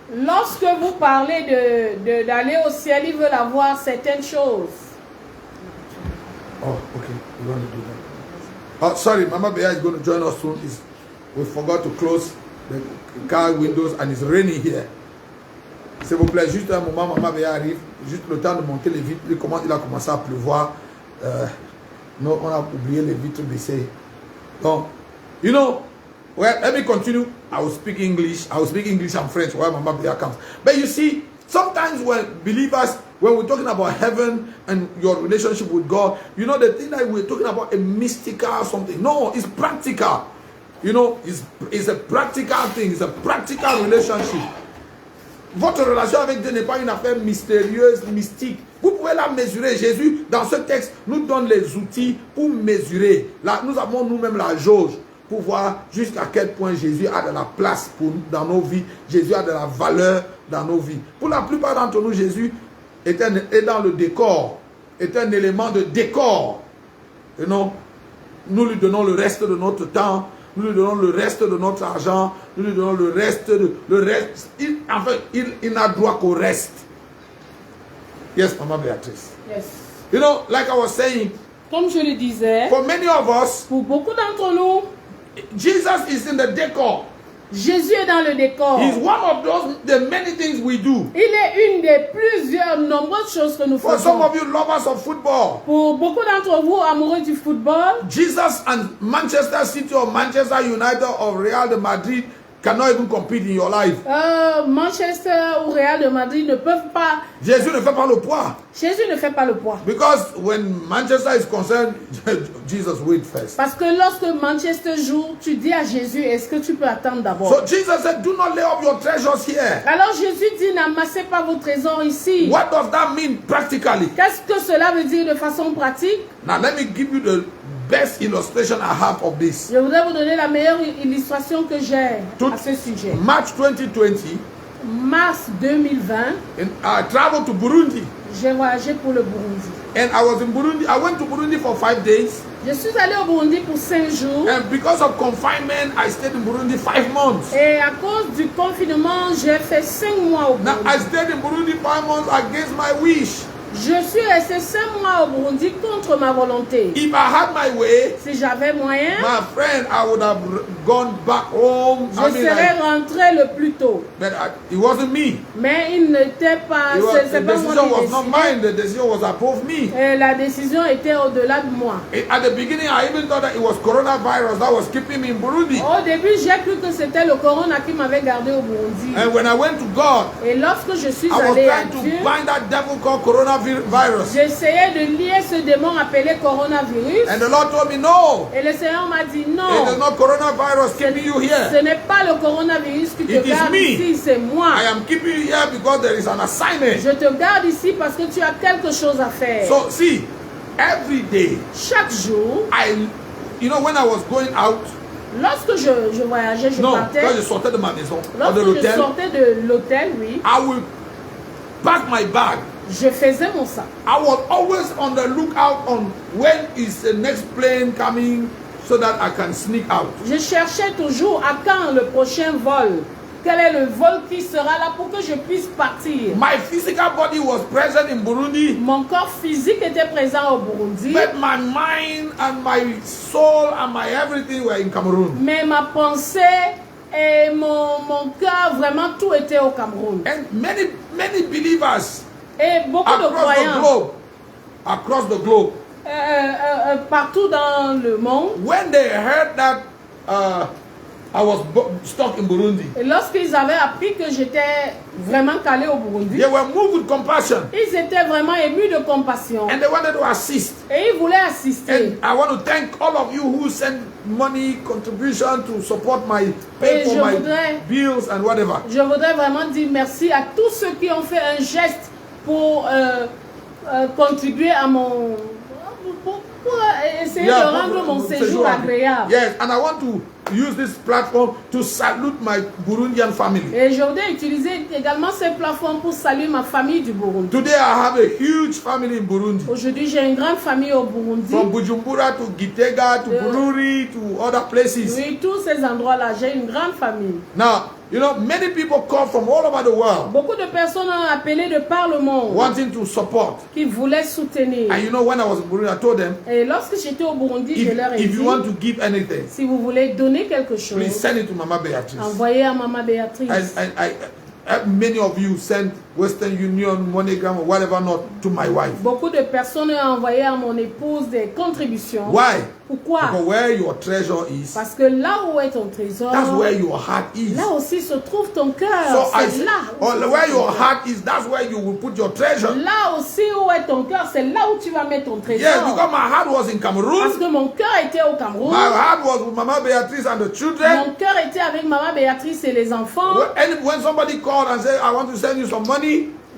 Lorsque vous parlez d'aller au ciel, ils veulent avoir certaines choses. Oh, okay. We want to do that. Oh, sorry, Mama Bea is going to join us soon. We forgot to close the car windows and it's raining here. S'il vous plaît, juste un moment, Mama Bea arrive. Juste le temps de monter les vitres. Il a commencé à pleuvoir. Non, on a oublié les vitres baissées. Donc, you know, well, let me continue. I will speak English. I will speak English and French while Mama Bea comes. But you see, sometimes when believers, when we're talking about heaven and your relationship with God, you know, the thing that we're talking about a mystical something. No, it's practical. You know, it's a practical thing. It's a practical relationship. Votre relation avec Dieu n'est pas une affaire mystérieuse, mystique. Vous pouvez la mesurer. Jésus, dans ce texte, nous donne les outils pour mesurer. Là, nous avons nous-mêmes la jauge pour voir jusqu'à quel point Jésus a de la place dans nos vies. Jésus a de la valeur dans nos vies. Pour la plupart d'entre nous, Jésus est dans le décor, est un élément de décor. Et non, nous lui donnons le reste de notre temps, nous lui donnons le reste de notre argent, nous lui donnons le reste. Il n'a droit qu'au reste. Yes, Mama Beatrice. Yes. You know, like I was saying, comme je le disais, for many of us, pour beaucoup d'entre nous, Jesus is in the decor. Jésus est dans le décor. He's one of the many things we do. Il est une des plusieurs nombreuses choses que nous faisons. For some of you lovers of football, pour beaucoup d'entre vous amoureux du football, Jesus and Manchester City or Manchester United or Real de Madrid cannot even compete in your life. Manchester ou Real de Madrid ne peuvent pas. Jésus ne fait pas le poids. Jésus ne fait pas le poids. Because when Manchester is concerned, Jesus wait first. Parce que lorsque Manchester joue, tu dis à Jésus, est-ce que tu peux attendre d'abord? So Jesus said, do not lay up your treasures here. Alors Jésus dit, n'amassez pas vos trésors ici. What does that mean practically? Qu'est-ce que cela veut dire de façon pratique? Now let me give you the best illustration I have of this. Je voudrais vous donner la meilleure illustration que j'ai à ce sujet. March 2020. Mars 2020. I traveled to Burundi. J'ai voyagé pour le Burundi. And I was in Burundi. I went to Burundi for 5 days. Je suis allé au Burundi pour 5 jours. And because of confinement, I stayed in Burundi 5 months. Et à cause du confinement, j'ai fait 5 mois au Burundi. Now I stayed in Burundi 5 months against my wish. Je suis resté 5 mois au Burundi contre ma volonté. If I had my way, si j'avais moyen, my friend, I would have gone back home. Je serais rentré le plus tôt. But it wasn't me. Mais il n'était pas. The decision was not mine. The decision was above me. Et la décision était au-delà de moi. At the beginning, I even thought that it was coronavirus that was keeping me in Burundi. Au début, j'ai cru que c'était le corona qui m'avait gardé au Burundi. And when I went to God, et lorsque je suis I allé à was trying to Dieu, bind that devil called coronavirus. J'essayais de lier ce démon appelé coronavirus. And the Lord told me no. Et le Seigneur m'a dit non. It is not coronavirus keeping you here. Ce n'est pas le coronavirus qui te garde ici, c'est moi. I am keeping you here because there is an assignment. Je te garde ici parce que tu as quelque chose à faire. So see, every day, chaque jour, you know, when I was going out, lorsque je voyageais, je partais. Quand je sortais de ma maison, lorsque je sortais de l'hôtel, oui. I will pack my bag. Je faisais mon sac. I was always on the lookout on when is the next plane coming so that I can sneak out. Je cherchais toujours à quand le prochain vol. Quel est le vol qui sera là pour que je puisse partir? My physical body was present in Burundi. Mon corps physique était présent au Burundi. But my mind and my soul and my everything were in Cameroon. Mais ma pensée et mon cœur, vraiment tout était au Cameroun. And many believers et beaucoup de croyants across the globe, partout dans le monde, when they heard that I was stuck in Burundi. Et lorsqu'ils avaient appris que j'étais vraiment calé au Burundi, they were moved with compassion. Ils étaient vraiment émus de compassion. And they wanted to assist. Et ils voulaient assister. And I want to thank all of you who send money contribution to support my pay for my bills and whatever. Je voudrais vraiment dire merci à tous ceux qui ont fait un geste pour contribuer à mon pour essayer de rendre mon séjour agréable. Yes, and I want to use this platform to salute my Burundian family. Et je voudrais utiliser également cette plateforme pour saluer ma famille du Burundi. Today I have a huge family in Burundi. Aujourd'hui, j'ai une grande famille au Burundi. From Bujumbura to Gitega to Bururi to other places. Oui, tous ces endroits-là, j'ai une grande famille. Now, you know, many people call from all over the world. Beaucoup de personnes ont appelé de par le monde. Wanting to support. Qui voulaient soutenir. And you know, when I was in Burundi, I told them. Et lorsque j'étais au Burundi, je leur ai dit. If you want to give anything. Si vous voulez donner quelque chose. Please send it to Mama Beatrice. Envoyez à Mama Beatrice. Many of you send Western Union, MoneyGram, or whatever not to my wife. Beaucoup de personnes ont envoyé à mon épouse des contributions. Why? Pourquoi? Because where your treasure is, parce que là où est ton trésor, that's where your heart is. Là aussi se trouve ton cœur. So c'est là. Where your heart is, that's where you will put your treasure. Là aussi où est ton cœur, c'est là où tu vas mettre ton trésor. Yes, because my heart was in Cameroon. Parce que mon cœur était au Cameroun. My heart was with Mama Beatrice and the children. Mon cœur était avec Maman Béatrice et les enfants. When somebody called and said, I want to send you some money.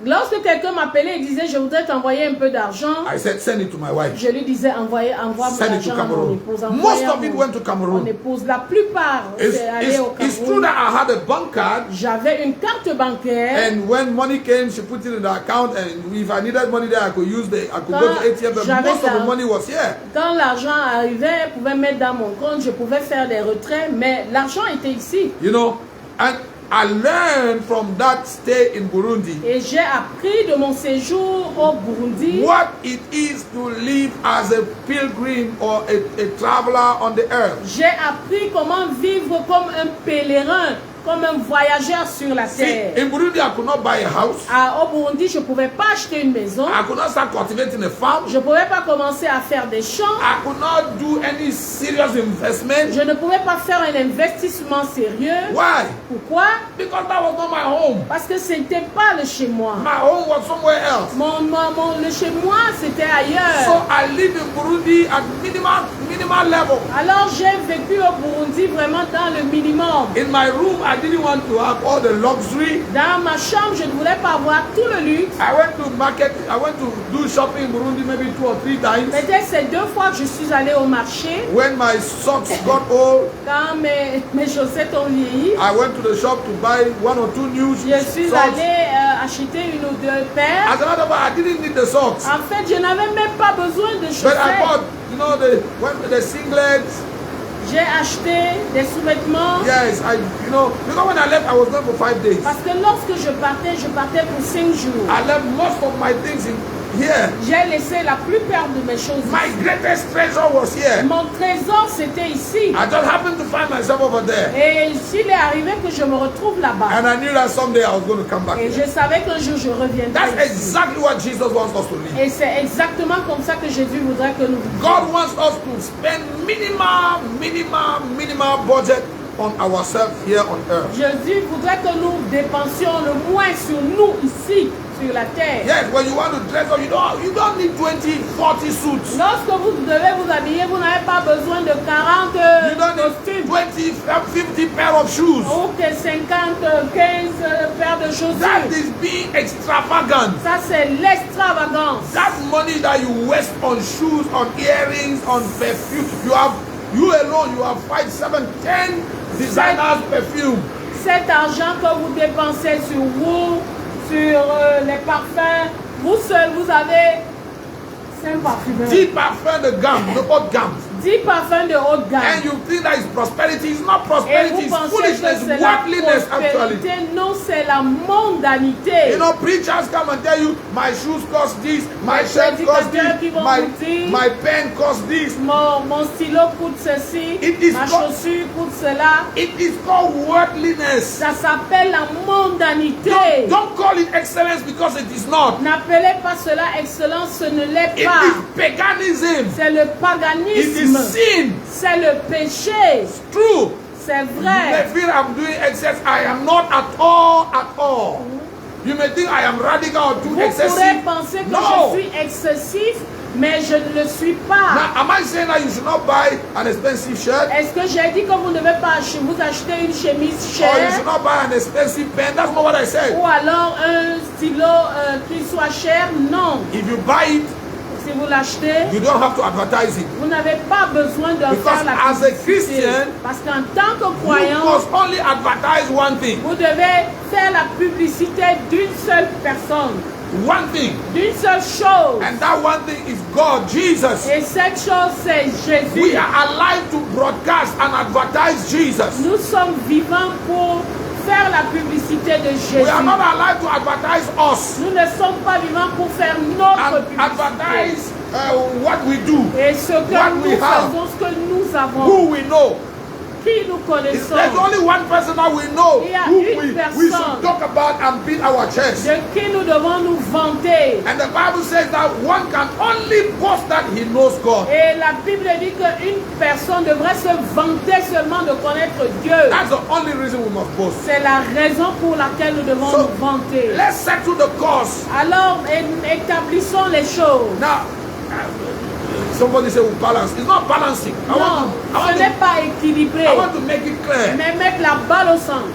Lorsque quelqu'un m'appelait et disait, je voudrais t'envoyer un peu d'argent, I said, send it to my wife. Je lui disais, envoie l'argent à mon épouse. Most of it went to Cameroon. Mon épouse, la plupart, c'est allé au Cameroun. It's true that I had a bank card. J'avais une carte bancaire. And when money came, she put it in the account. And if I needed money there, I could use I could go to ATM. But most of the money was here. Quand l'argent arrivait, je pouvais mettre dans mon compte, je pouvais faire des retraits, mais l'argent était ici. You know, and I learned from that stay in Burundi. Et j'ai appris de mon séjour au Burundi. What it is to live as a pilgrim or a traveler on the earth. J'ai appris comment vivre comme un pèlerin, comme un voyageur sur la terre. See, in Burundi, I could not buy a house. Au Burundi, je ne pouvais pas acheter une maison. I could not start cultivating a farm. Je ne pouvais pas commencer à faire des champs. I could not do any serious investment. Je ne pouvais pas faire un investissement sérieux. Why? Pourquoi? Because that was not my home. Parce que ce n'était pas le chez moi. My home was somewhere else. Le chez moi, c'était ailleurs. So I live in Burundi at minimal level. Alors j'ai vécu au Burundi vraiment dans le minimum. In my room, I didn't want to have all the luxury. Dans ma chambre, je ne voulais pas avoir tout le luxe. I went to do shopping in Burundi maybe 2 or 3 times. Peut-être c'est 2 fois que je suis allée au marché. When my socks got old, quand mes chaussettes ont vieilli, I went to the shop to buy 1 or 2 new socks. Je suis allée acheter 1 ou 2 paires. As a matter of fact, I didn't need the socks. En fait, je n'avais même pas besoin de chaussettes. But I bought, you know, the singlets. J'ai acheté des sous-vêtements. Yes, because when I left, I was gone for 5 days. Parce que lorsque je partais pour 5 jours. I left most of my things in here. J'ai laissé la plupart de mes choses. My greatest treasure was here. Mon trésor c'était ici. I just happened to find myself over there. Et il est arrivé que je me retrouve là-bas. And I knew that someday I was going to come back. Et je savais qu'un jour je reviendrais. That's exactly what Jesus wants us to live. Et c'est exactement comme ça que Jésus voudrait que nous vivions. God wants us to spend minimal budget on ourselves here on earth. Jésus voudrait que nous dépensions le moins sur nous ici sur la terre. Yes, when you want to dress up, you don't need 20, 40 suits. Lorsque vous devez vous habiller, vous n'avez pas besoin de 40 costumes. 20, 50 pair of shoes. Ou que 50, 15 paires de chaussures. That is being extravagant. Ça c'est l'extravagance. That money that you waste on shoes, on earrings, on perfume, you alone, you have 5, 7, 10 designers perfume. Cet argent que vous dépensez sur vous, sur les parfums, vous seul, vous avez 5 parfumeurs. 10 parfums de gamme, de haute gamme. 10 parfums de haute gamme. And you think that is prosperity. It's not prosperity, it's foolishness, c'est worldliness actually. Non, c'est la mondanité. You know, preachers come and tell you, my shoes cost this, my shirt cost this, my pen cost this. Mon stylo coûte ceci, ma chaussure coûte cela. It is called worldliness. Ça s'appelle la mondanité. Don't call it excellence because it is not. N'appelez pas cela excellence, ce ne l'est pas. It is paganism. C'est le paganisme. It is sin. C'est le péché. It's true. C'est You vrai. may feel I'm doing excess. I am not at all, at all. You may think I am radical or too Vous excessive. pourrez penser que No. je suis excessif, mais je ne le suis pas. Now, am I saying that you should not buy an expensive shirt? Est-ce que j'ai dit que vous ne devez pas vous acheter une chemise Or you chère should not buy an expensive pen? That's not what I said. ou alors un stylo qui soit cher? Non. If you buy it, Si vous l'achetez, you don't have to advertise it. vous n'avez pas besoin de Because faire la as a publicité. Christian, Parce qu'en tant que You croyant, must only advertise one thing. vous devez faire la publicité d'une seule personne, One thing. d'une seule chose. And that one thing is God, Jesus. Et cette chose, c'est Jésus. We are alive to broadcast and advertise Jesus. Nous sommes vivants pour faire la publicité de Jésus. We are not alive to advertise us Nous ne sommes pas vivants pour faire notre and publicité. advertise what we do, Et ce que what nous we have, faisons, ce que nous avons, who we know. qui nous connaissons, There's only one person that we know Il y a who une we personne. should talk about and beat our chest. de qui nous devons nous vanter. And the Bible says that one can only boast that he knows God. Et la Bible dit qu'une personne devrait se vanter seulement de connaître Dieu. That's the only reason we must boast. C'est la raison pour laquelle nous devons So, nous vanter. let's settle the cause. Alors, établissons les choses. Now, somebody say we balance. It's not balancing. Non, ce n'est pas équilibré. I want to make it clear. Mais mettre la balle au centre.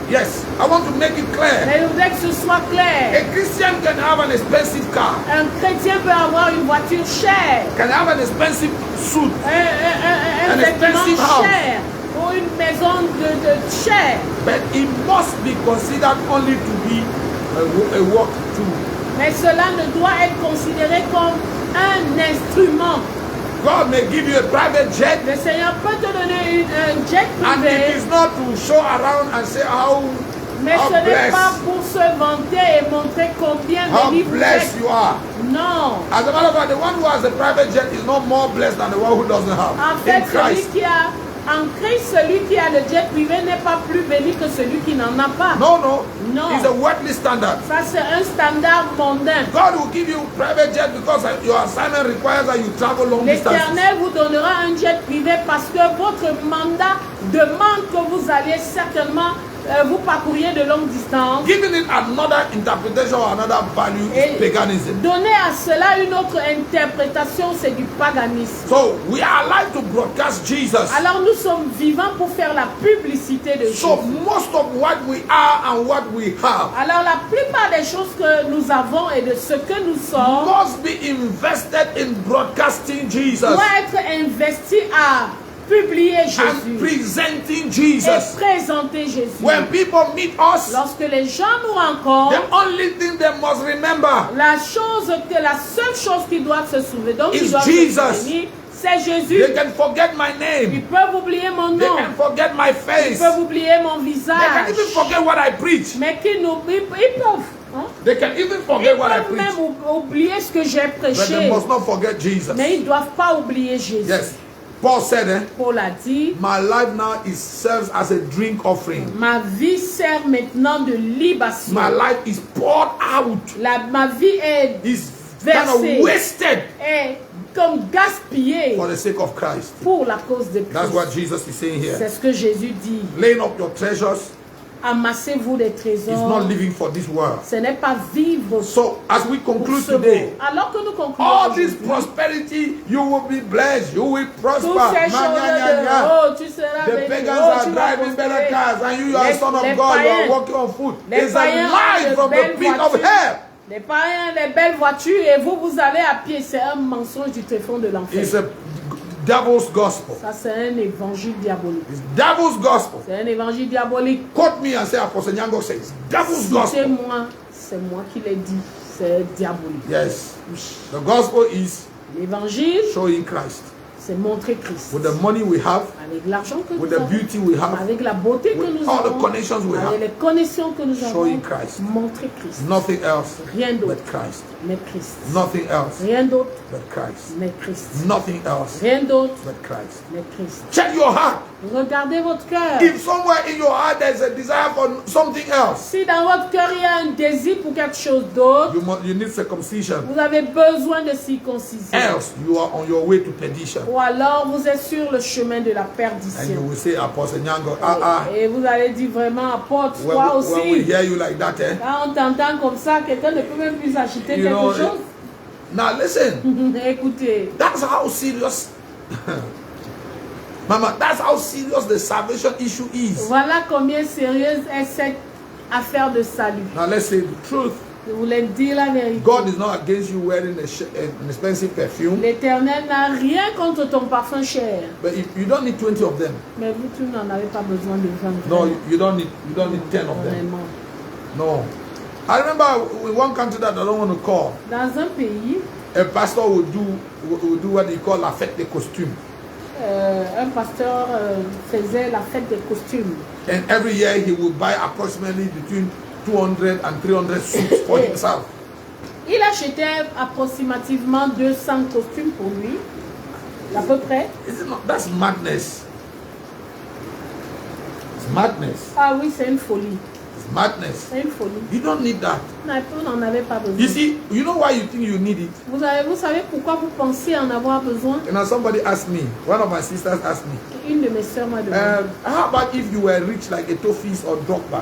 Yes, I want to make it clear. Mais je voudrais que ce soit clair. A Christian can have an expensive car, Un chrétien peut avoir une voiture chère, can have an expensive suit, un An vêtement expensive house. cher, ou une maison de cher. but it must be considered only to be a work tool. Mais cela ne doit être considéré comme un instrument. God may give you a private jet, Le Seigneur peut te donner un jet and it privé, is not to show around and say how mais ce n'est blessed, pas pour se vanter et montrer combien how béni vous blessed êtes. you are. Non. As a matter of fact, the one who has a private jet is not more blessed than the one who doesn't have. En fait, In Christ. en Christ, celui qui a le jet privé n'est pas plus béni que celui qui n'en a pas. No, no. No. It's a worldly standard. Ça, c'est un standard mondain. God will give you private jet because your assignment requires that you travel long distances. L'Éternel vous donnera un jet privé parce que votre mandat demande que vous alliez certainement vous parcouriez de longues distances. Giving it another interpretation or another value is paganism. Donner à cela une autre interprétation, c'est du paganisme. So we are alive to broadcast Jesus. Alors nous sommes vivants pour faire la publicité de So Jésus. most of what we are and what we have Alors la plupart des choses que nous avons et de ce que nous sommes must be invested in broadcasting Jesus doit être investi à publier and Jésus presenting et Jesus. présenter Jésus. When people meet us, Lorsque les gens nous rencontrent, the only thing they must remember la seule chose qu'ils doivent se souvenir, donc ils is doivent se Jesus. souvenir, c'est Jésus. They can forget my Ils name. peuvent oublier mon They nom, can forget my ils face. peuvent oublier mon They can visage, even forget what I preach. mais ils peuvent, hein? They can even Ils forget what I peuvent preach. même oublier ce que j'ai But they prêché, must not forget Jesus. mais ils ne doivent pas oublier Jésus. Yes. Paul said, Paul a dit, my life now serves as a drink offering. ma vie sert maintenant de libation. My life is poured out. Ma vie est Is kind versée, of wasted est comme gaspillée for the sake of Christ. pour la cause de That's what Christ. Jesus is saying here. C'est ce que Jésus dit. Laying up your treasures Amassez-vous des is trésors. not living for this world. Ce n'est pas vivre So as we pour conclude ce today, monde. Alors que nous concluons all this aujourd'hui, prosperity, you will be blessed, you will prosper. toutes ces choses de oh, tu seras The béni, pagans oh, are tu vas driving better prospérer. cars, and you are a son of Les God, you are païens- walking on foot. les It's a païens ont lie de from the belles pit of voitures. hell. Les païens, les belles voitures et vous allez à pied. C'est un mensonge du tréfonds de l'enfer. It's a devil's gospel. Ça, c'est un évangile diabolique. It's devil's gospel. C'est un évangile diabolique. Quote me and say Apostle Nyango says, devil's gospel. Citez-moi, c'est moi qui l'ai dit. C'est diabolique. Yes. The gospel is L'évangile, showing Christ. c'est montrer Christ. With the money we have, Avec l'argent que with nous the avons, beauty we have, avec la beauté que with nous all the avons, connections we avec have, les connexions que nous avons, showing Christ. montrer Christ. nothing else Rien d'autre but Christ. mais Christ. Nothing else Rien d'autre but Christ. mais Christ. Nothing else Rien d'autre but Christ. mais Christ. Check your heart. Regardez votre cœur. If somewhere in your heart there is a desire for something else, si dans votre cœur il y a un désir pour quelque chose d'autre, you need circumcision. Vous avez besoin de circoncision. Else you are on your way to perdition. Ou alors vous êtes sur le chemin de la And perdition. you will say, Apostle Nyango, Et vous allez dire vraiment, apôtre, toi aussi. When we hear you like that, Quand on t'entend comme ça, quelqu'un ne peut même plus acheter quelque chose. Now listen. Écoutez. That's how serious. Mama, that's how serious the salvation issue is. Voilà combien sérieuse est cette affaire de salut. Now let's say the truth. Je voulais dire la vérité. God is not against you wearing an expensive perfume. L'Éternel n'a rien contre ton parfum cher. But you don't need 20 of them. Mais vous, tu n'en avez pas besoin de 20. No, you don't need 10 of them. No. I remember in one country that I don't want to call. Dans un pays, a pastor would do what they call la fête des costumes. Un pasteur faisait la fête des costumes. And every year he would buy approximately between 200 and 300 suits for himself. Il achetait approximativement 200 costumes pour lui, à peu près. That's madness. It's madness. Ah oui, c'est une folie. It's madness. C'est une folie. You don't need that. On n'en avait pas besoin. You see, you know why you think you need it? Vous savez pourquoi vous pensez en avoir besoin? You know, somebody asked me, one of my sisters asked me, une de mes sœurs m'a demandé. How about if you were rich like Etophis or Drogba?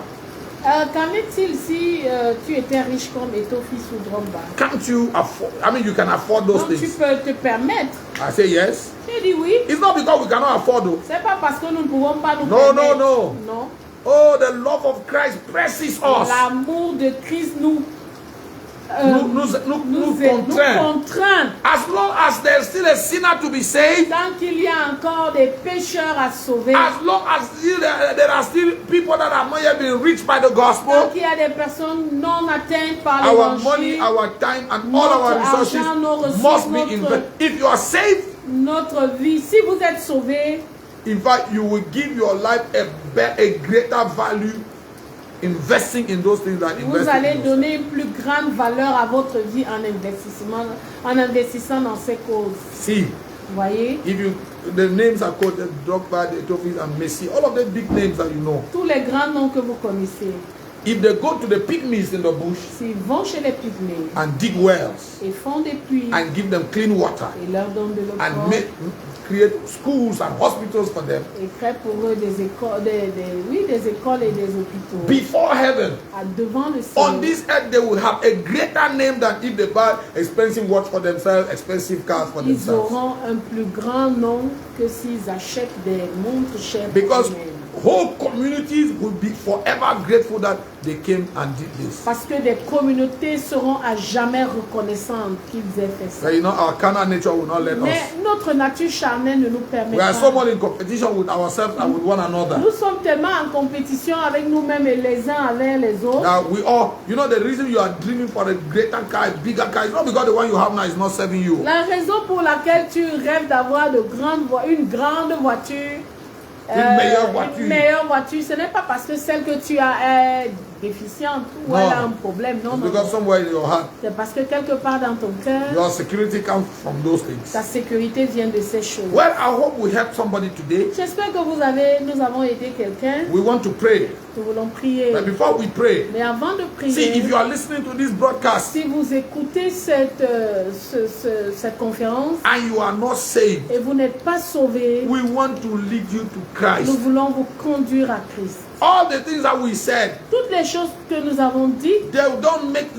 Qu'en est-il si tu étais riche comme Etophis ou Drogba? Can't you afford? I mean, you can afford those things. Tu peux te permettre. I say yes. J'ai dit oui. It's not because we cannot afford it. C'est pas parce que nous ne pouvons pas nous permettre. No. Non. Oh, the love of Christ presses us. L'amour de Christ nous contraint. As long as there's still a sinner to be saved, tant qu'il y a encore des pécheurs à sauver, as long as there are still people that have not yet been reached by the gospel, tant qu'il y a des personnes non atteintes par our l'évangile, money, our time, and all our resources must be invested. If you are saved, notre vie, si vous êtes sauvé, in fact, you will give your life a greater value investing in those things that vous allez donner une plus grande valeur à votre vie en investissant dans ces causes. See, voyez, the names are called Drogba, the Etophis, and Messi, all of the big names that you know. Tous les grands noms que vous connaissez. If they go to the pygmies in the bush, s'ils vont chez les pygmées, and dig wells, et font des puits, and give them clean water, et leur donnent de l'eau and create schools and hospitals for them, et créent pour eux des écoles, des écoles et des hôpitaux. Before heaven, devant le ciel, on this earth they will have a greater name than if they buy expensive watch for themselves, expensive cars for themselves. Ils auront un plus grand nom que s'ils achètent des montres chères. Because whole communities will be forever grateful that they came and did this. Parce que des communautés seront à jamais reconnaissantes qu'ils aient fait ça. But you know, our carnal nature will not let Mais us. notre nature charnelle ne nous permet pas. We are so much in competition with ourselves and with one another. Nous sommes tellement en compétition avec nous-mêmes et les uns avec les autres. Now we all, you know, the reason you are dreaming for a greater car, a bigger car, is not because the one you have now is not serving you. La raison pour laquelle tu rêves d'avoir une grande voiture. Une meilleure voiture, ce n'est pas parce que celle que tu as est déficiente ou elle a un problème. Non, non. C'est parce que quelque part dans ton cœur, your security comes from those things. Ta sécurité vient de ces choses. Well, I hope we help somebody today. J'espère que nous avons aidé quelqu'un. We want to pray. Nous voulons prier. But before we pray, mais avant de prier, see, if you are listening to this broadcast, si vous écoutez cette conférence, and you are not saved, et vous n'êtes pas sauvé, we want to lead you to Christ. Nous voulons vous conduire à Christ. All the things that we said, toutes les choses que nous avons dites, they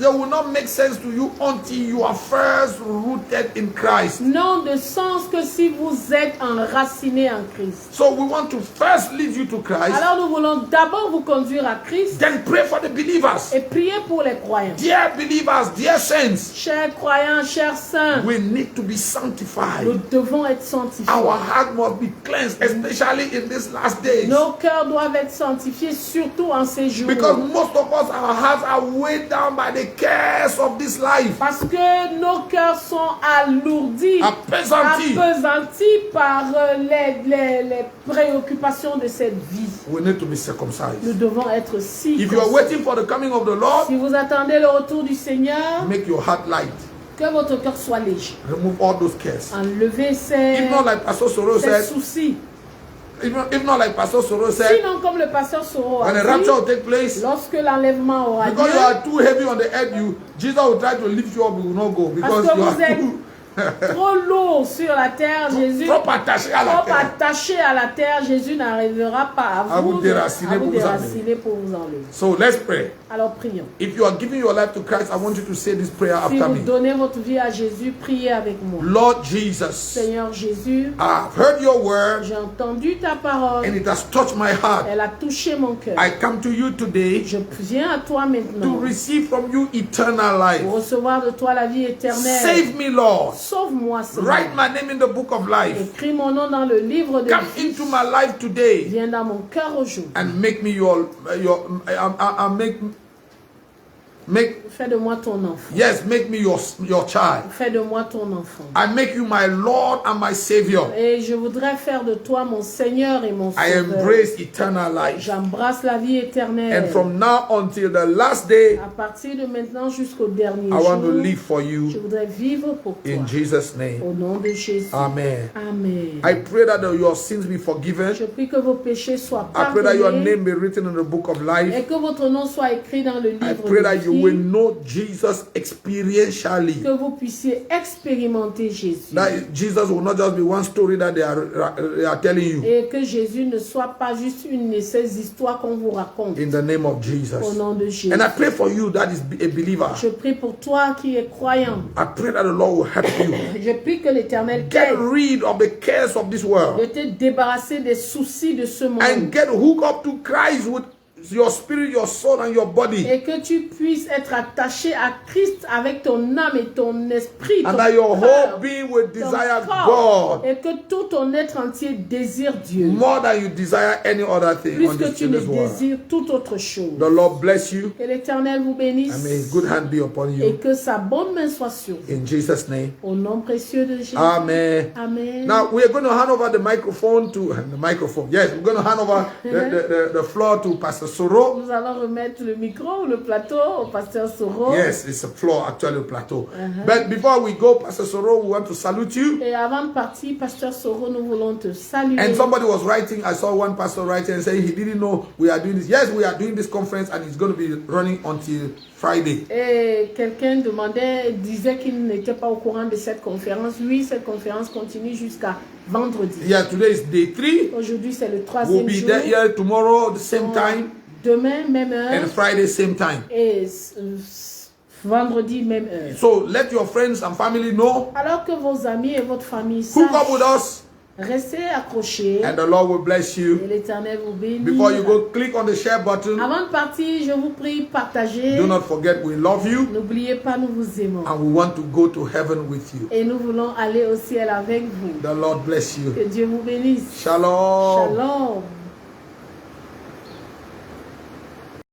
will not make sense to you until you are first rooted in Christ. N'ont de sens que si vous êtes enraciné en Christ. So we want to first lead you to Christ. Alors nous voulons d'abord vous conduire à Christ. Then pray for the believers. Et prier pour les croyants. Dear believers, dear saints, chers croyants, chers saints, we need to be sanctified. Nous devons être sanctifiés. Our heart must be cleansed, especially in these last days. Nos cœurs doivent être sanctifiés, surtout en ces jours. Because most of us, our hearts are weighed down by the cares of this life. Parce que nos cœurs sont alourdis, appesantis par les préoccupations de cette vie. We need to be circumcised. Nous devons être circoncis. If you are waiting for the coming of the Lord, si vous attendez le retour du Seigneur, make your heart light. Que votre cœur soit léger. Remove all those cares. Enlevez ces soucis. if not like Pastor Soro said, sinon comme le pasteur Soro a when the dit, rapture will take place, lorsque l'enlèvement aura because you lieu, are too heavy on the head, Jesus will try to lift you up, you will not go because parce que you vous are êtes too trop lourd sur la terre, Jésus, trop attaché à la trop terre. attaché à la terre, Jésus n'arrivera pas à vous déraciner pour vous enlever. So let's pray. Alors prions. If you are giving your life to Christ, I want you to say this prayer Si after vous me. donnez votre vie à Jésus, priez avec moi. Lord Jesus, Seigneur Jésus, I've heard your word j'ai entendu ta parole. and it has touched my heart. Elle a touché mon cœur. I come to you today Je viens à toi maintenant to receive from you eternal life. pour recevoir de toi la vie éternelle. Save me, Lord. Sauve-moi, Seigneur. Write my name in the book of life. Écris mon nom dans le livre de Come vie. into my life today Viens dans mon cœur aujourd'hui. and make me Fais de moi ton enfant. make me your child. Fais de moi ton enfant. I make you my Lord and my Savior. Et je voudrais faire de toi mon Seigneur et mon I Sauveur. embrace eternal life. J'embrasse la vie éternelle. And from now until the last day, À partir de maintenant jusqu'au dernier I want to jour, live for you je voudrais vivre pour toi. in Jesus' name. Au nom de Jésus. Amen. Amen. I pray that your sins be forgiven. Je prie que vos péchés soient I pray that your pardonnés name be written in the book of life. et que votre nom soit écrit dans le I livre pray de that you will vie. know Jesus experientially. Que vous puissiez expérimenter Jésus. That Jesus will not just be one story that they are telling you. Et que Jésus ne soit pas juste une de ces histoires qu'on vous raconte. In the name of Au Jesus. nom de Jésus. And I pray for you that is a believer. Je prie pour toi qui es croyant. I pray that the Lord will help you. Je prie que l'Éternel Get t'aide rid of the cares of this de world te débarrasser des soucis de ce monde. and get hooked up to Christ with your spirit, your soul, and your body. Et que tu puisses être attaché à Christ avec ton âme et ton esprit, ton And that your cœur, whole being will ton desire corps, God et que tout ton être entier désire Dieu. more than you desire any other thing Plus on que this, tu in ne this world. désires toute autre chose. The Lord bless you Que l'Éternel vous bénisse and may His good hand be upon et you. que sa bonne main soit sur vous. In Jesus' name. Au nom précieux de Jésus. Amen. Amen. Now we are going to hand over the microphone to the microphone. Yes, we're going to hand over the floor to Pastor Soro. Nous allons remettre le micro ou le plateau au pasteur Soro. Yes, it's a floor, actually, a plateau. But before we go, Pastor Soro, we want to salute you. Et avant de partir, pasteur Soro, nous voulons te saluer. And somebody was writing, I saw one pastor writing and saying he didn't know we are doing this. Yes, we are doing this conference and it's going to be running until Friday. Et quelqu'un disait qu'il n'était pas au courant de cette conférence. Oui, cette conférence continue jusqu'à vendredi. Yeah, today is day 3. Aujourd'hui, c'est le We'll troisième be jour. there here tomorrow, the same time, Demain, même heure. and Friday, same time. Et vendredi, même heure. So let your friends and family know. Alors que vos amis et votre famille Hook up with sachent, us, restez accrochés and the Lord will bless et you. l'Éternel vous bénisse. Before you go, click on the share button. Avant de partir, je vous prie, partagez. Do not forget, we love you N'oubliez pas, nous vous aimons. and we want to go to heaven with you. Et nous voulons aller au ciel avec vous. The Lord bless you. Que Dieu vous bénisse. Shalom. Shalom.